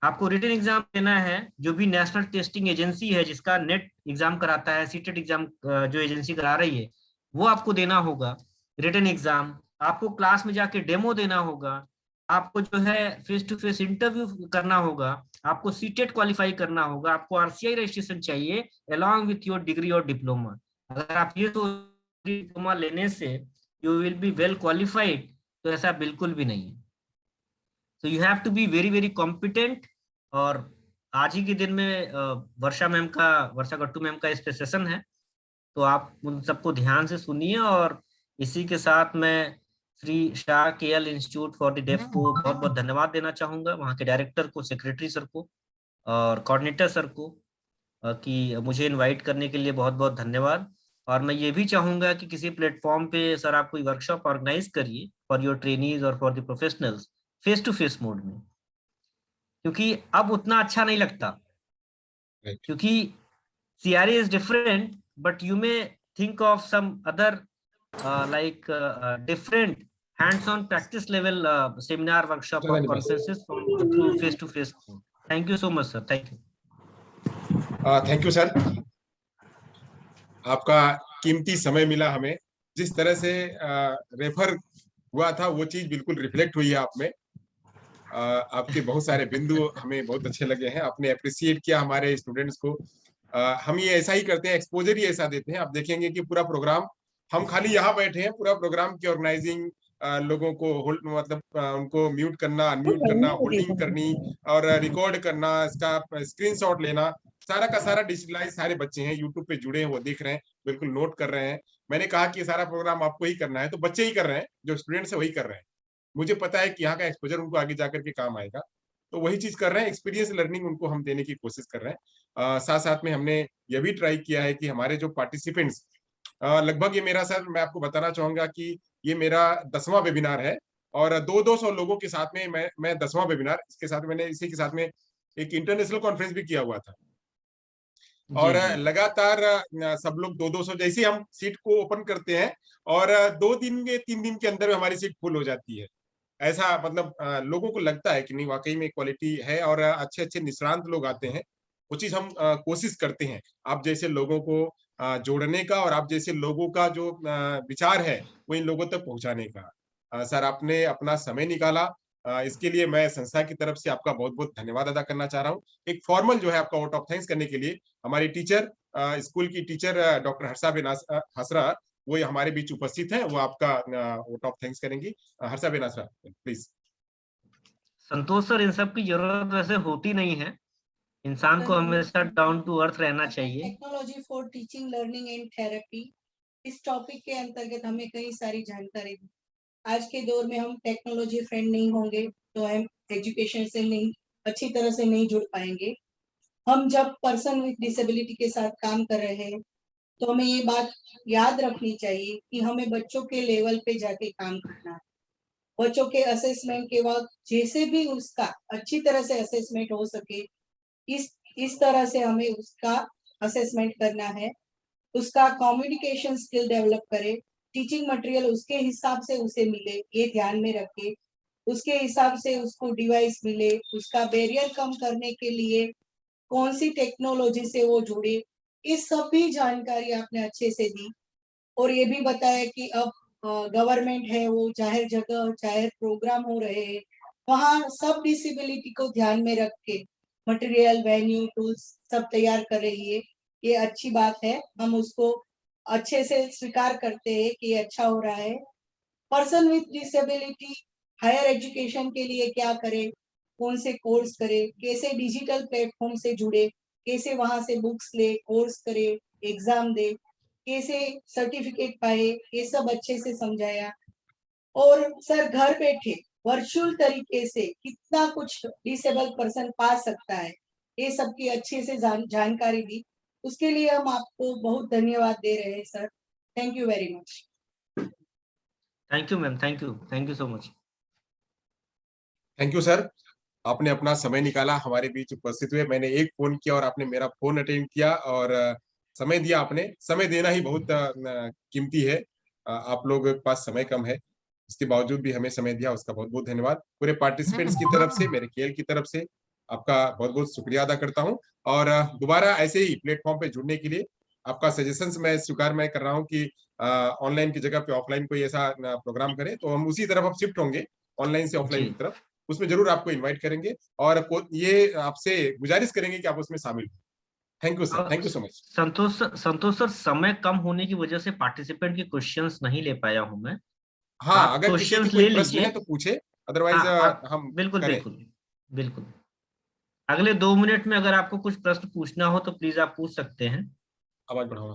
आपको रिटन एग्जाम देना है, जो भी नेशनल टेस्टिंग एजेंसी है जिसका नेट एग्जाम कराता है, सीटेट एग्जाम जो एजेंसी करा रही है वो आपको देना होगा रिटन एग्जाम। आपको क्लास में जाके डेमो देना होगा, आपको जो है फेस टू फेस इंटरव्यू करना होगा, आपको सीटेट क्वालिफाई करना होगा, आपको RCI रजिस्ट्रेशन चाहिए अलॉन्ग विथ योर डिग्री और डिप्लोमा। अगर आप ये तो डिप्लोमा लेने से you will be well qualified, तो ऐसा बिल्कुल भी नहीं है। तो you have to be very very competent. और आज ही के दिन में वर्षा गट्टू मैम का इस पे सेशन है, तो आप उन सबको ध्यान से सुनिए। और इसी के साथ मैं Shri Shah KL institute for the deaf को बहुत बहुत धन्यवाद देना चाहूंगा, वहाँ के डायरेक्टर को, सेक्रेटरी सर को और कोऑर्डिनेटर सर को कि मुझे इनवाइट करने के लिए बहुत बहुत धन्यवाद। और मैं ये भी चाहूंगा कि किसी प्लेटफॉर्म पे सर आप कोई वर्कशॉप ऑर्गेनाइज करिए फॉर योर ट्रेनीज और for the professionals face to face mode में, क्योंकि अब उतना अच्छा नहीं लगता, क्योंकि CRA is different, but you may think of some other different hands-on practice level seminar, workshop or conferences through face-to-face. Thank you so much, sir. Thank you. Thank you sir, आपका कीमती समय मिला हमें। जिस तरह से रेफर हुआ था वो चीज बिल्कुल रिफ्लेक्ट हुई है आप में। आपके बहुत सारे बिंदु हमें बहुत अच्छे लगे हैं, आपने अप्रिशिएट किया हमारे स्टूडेंट्स को। हम ये ऐसा ही करते हैं, एक्सपोजर ही ऐसा देते हैं। आप देखेंगे कि पूरा प्रोग्राम हम खाली यहाँ बैठे हैं, पूरा प्रोग्राम की ऑर्गेनाइजिंग, लोगों को होल्ड मतलब उनको म्यूट करना, अनम्यूट करना, होल्डिंग करनी और रिकॉर्ड करना, इसका स्क्रीनशॉट लेना, सारा का सारा डिजिटलाइज। सारे बच्चे हैं यूट्यूब पे जुड़े हैं, वो देख रहे हैं, बिल्कुल नोट कर रहे हैं। मैंने कहा कि सारा प्रोग्राम आपको ही करना है, तो बच्चे ही कर रहे हैं, जो स्टूडेंट्स है वही कर रहे हैं। मुझे पता है कि यहाँ का एक्सपोजर उनको आगे जाकर के काम आएगा, तो वही चीज कर रहे हैं। एक्सपीरियंस लर्निंग उनको हम देने की कोशिश कर रहे हैं। साथ साथ में हमने यह भी ट्राई किया है कि हमारे जो पार्टिसिपेंट्स, लगभग ये मेरा सर, मैं आपको बताना चाहूंगा कि ये मेरा 10वां वेबिनार है और 200 लोगों के साथ में मैं 10वां वेबिनार, इसके साथ मैंने इसी के साथ में एक इंटरनेशनल कॉन्फ्रेंस भी किया हुआ था। और लगातार सब लोग 200 जैसे हम सीट को ओपन करते हैं और 2 दिन के 3 दिन के अंदर हमारी सीट फुल हो जाती है। ऐसा मतलब लोगों को लगता है कि नहीं, वाकई में क्वालिटी है और अच्छे अच्छे निष्णांत लोग आते हैं। वो चीज हम कोशिश करते हैं आप जैसे लोगों को जोड़ने का, और आप जैसे लोगों का जो विचार है वो इन लोगों तक पहुंचाने का। सर, आपने अपना समय निकाला, इसके लिए मैं संस्था की तरफ से आपका बहुत बहुत धन्यवाद अदा करना चाह रहा हूँ। एक फॉर्मल जो है आपका वोट ऑफ थैंक्स करने के लिए हमारी टीचर, स्कूल की टीचर डॉक्टर हर्षा बेन हसरा, वो हमारे बीच उपस्थित है, वो आपका वोट ऑफ थैंक्स करेंगी। हर्षा बेन हसरा, प्लीज। संतोष सर, इन सब की जरूरत वैसे होती नहीं है, इंसान को हमेशा डाउन टू अर्थ रहना चाहिए। Technology for teaching, learning and therapy, इस टॉपिक के अंतर्गत हमें कई सारी जानकारी दी। आज के दौर में हम टेक्नोलॉजी फ्रेंड नहीं होंगे तो हम एजुकेशन से नहीं अच्छी तरह से नहीं जुड़ पाएंगे। हम जब पर्सन विद डिसेबिलिटी के साथ काम कर रहे हैं तो हमें ये बात याद रखनी चाहिए कि हमें बच्चों के लेवल पे जाके काम करना है। बच्चों के असेसमेंट के वक्त जैसे भी उसका अच्छी तरह से असेसमेंट हो सके, इस तरह से हमें उसका असेसमेंट करना है। उसका कम्युनिकेशन स्किल डेवलप करे, टीचिंग मटेरियल उसके हिसाब से उसे मिले, ये ध्यान में रखे। उसके हिसाब से उसको डिवाइस मिले, उसका बैरियर कम करने के लिए कौन सी टेक्नोलॉजी से वो जुड़े, ये सभी जानकारी आपने अच्छे से दी। और ये भी बताया कि अब गवर्नमेंट है वो जाहिर जगह जाहिर प्रोग्राम हो रहे हैं, वहाँ सब डिसेबिलिटी को ध्यान में रख के मटेरियल, वेन्यू, टूल्स सब तैयार कर रही है। ये अच्छी बात है, हम उसको अच्छे से स्वीकार करते हैं कि ये अच्छा हो रहा है। Person with disability higher education के लिए क्या करे, कौन से कोर्स करे, कैसे डिजिटल प्लेटफॉर्म से जुड़े, कैसे वहां से बुक्स ले, कोर्स करे, एग्जाम दे, कैसे सर्टिफिकेट पाए, ये सब अच्छे से समझाया। और सर घर बैठे वर्चुअल तरीके से कितना कुछ डिसेबल पर्सन पा सकता है, ये सब की अच्छे से जानकारी दी। उसके लिए हम आपको बहुत धन्यवाद दे रहे हैं sir. Thank you very much. Thank you ma'am, thank you so much. Thank you sir, आपने अपना समय निकाला, हमारे बीच उपस्थित हुए। मैंने एक फोन किया और आपने मेरा फोन अटेंड किया और समय दिया। आपने समय देना ही बहुत कीमती है। आप लोगों के पास समय कम है, इसके बावजूद भी हमें समय दिया, उसका बहुत बहुत धन्यवाद। पूरे पार्टिसिपेंट्स की तरफ से, मेरे केएल की तरफ से आपका बहुत बहुत शुक्रिया अदा करता हूं। और दोबारा ऐसे ही प्लेटफॉर्म पे जुड़ने के लिए आपका सजेशंस मैं स्वीकार कर रहा हूं कि ऑनलाइन की जगह पे ऑफलाइन कोई ऐसा प्रोग्राम करें तो हम उसी तरफ अब शिफ्ट होंगे, ऑनलाइन से ऑफलाइन की तरफ। उसमें जरूर आपको इनवाइट करेंगे और ये आपसे गुजारिश करेंगे कि आप उसमें शामिल हो। Thank you sir, thank you so much. Santosh sir, समय कम होने की वजह से पार्टिसिपेंट के क्वेश्चंस नहीं ले पाया हूं मैं। हाँ, आप अगर किसी की क्वेश्चंस कोई ले प्रश्न लीजिए। है तो पूछे, अदरवाइज हम बिल्कुल करें। बिल्कुल बिल्कुल। अगले 2 मिनट में अगर आपको कुछ प्रश्न पूछना हो तो प्लीज आप पूछ सकते हैं। आवाज बढ़ाओ।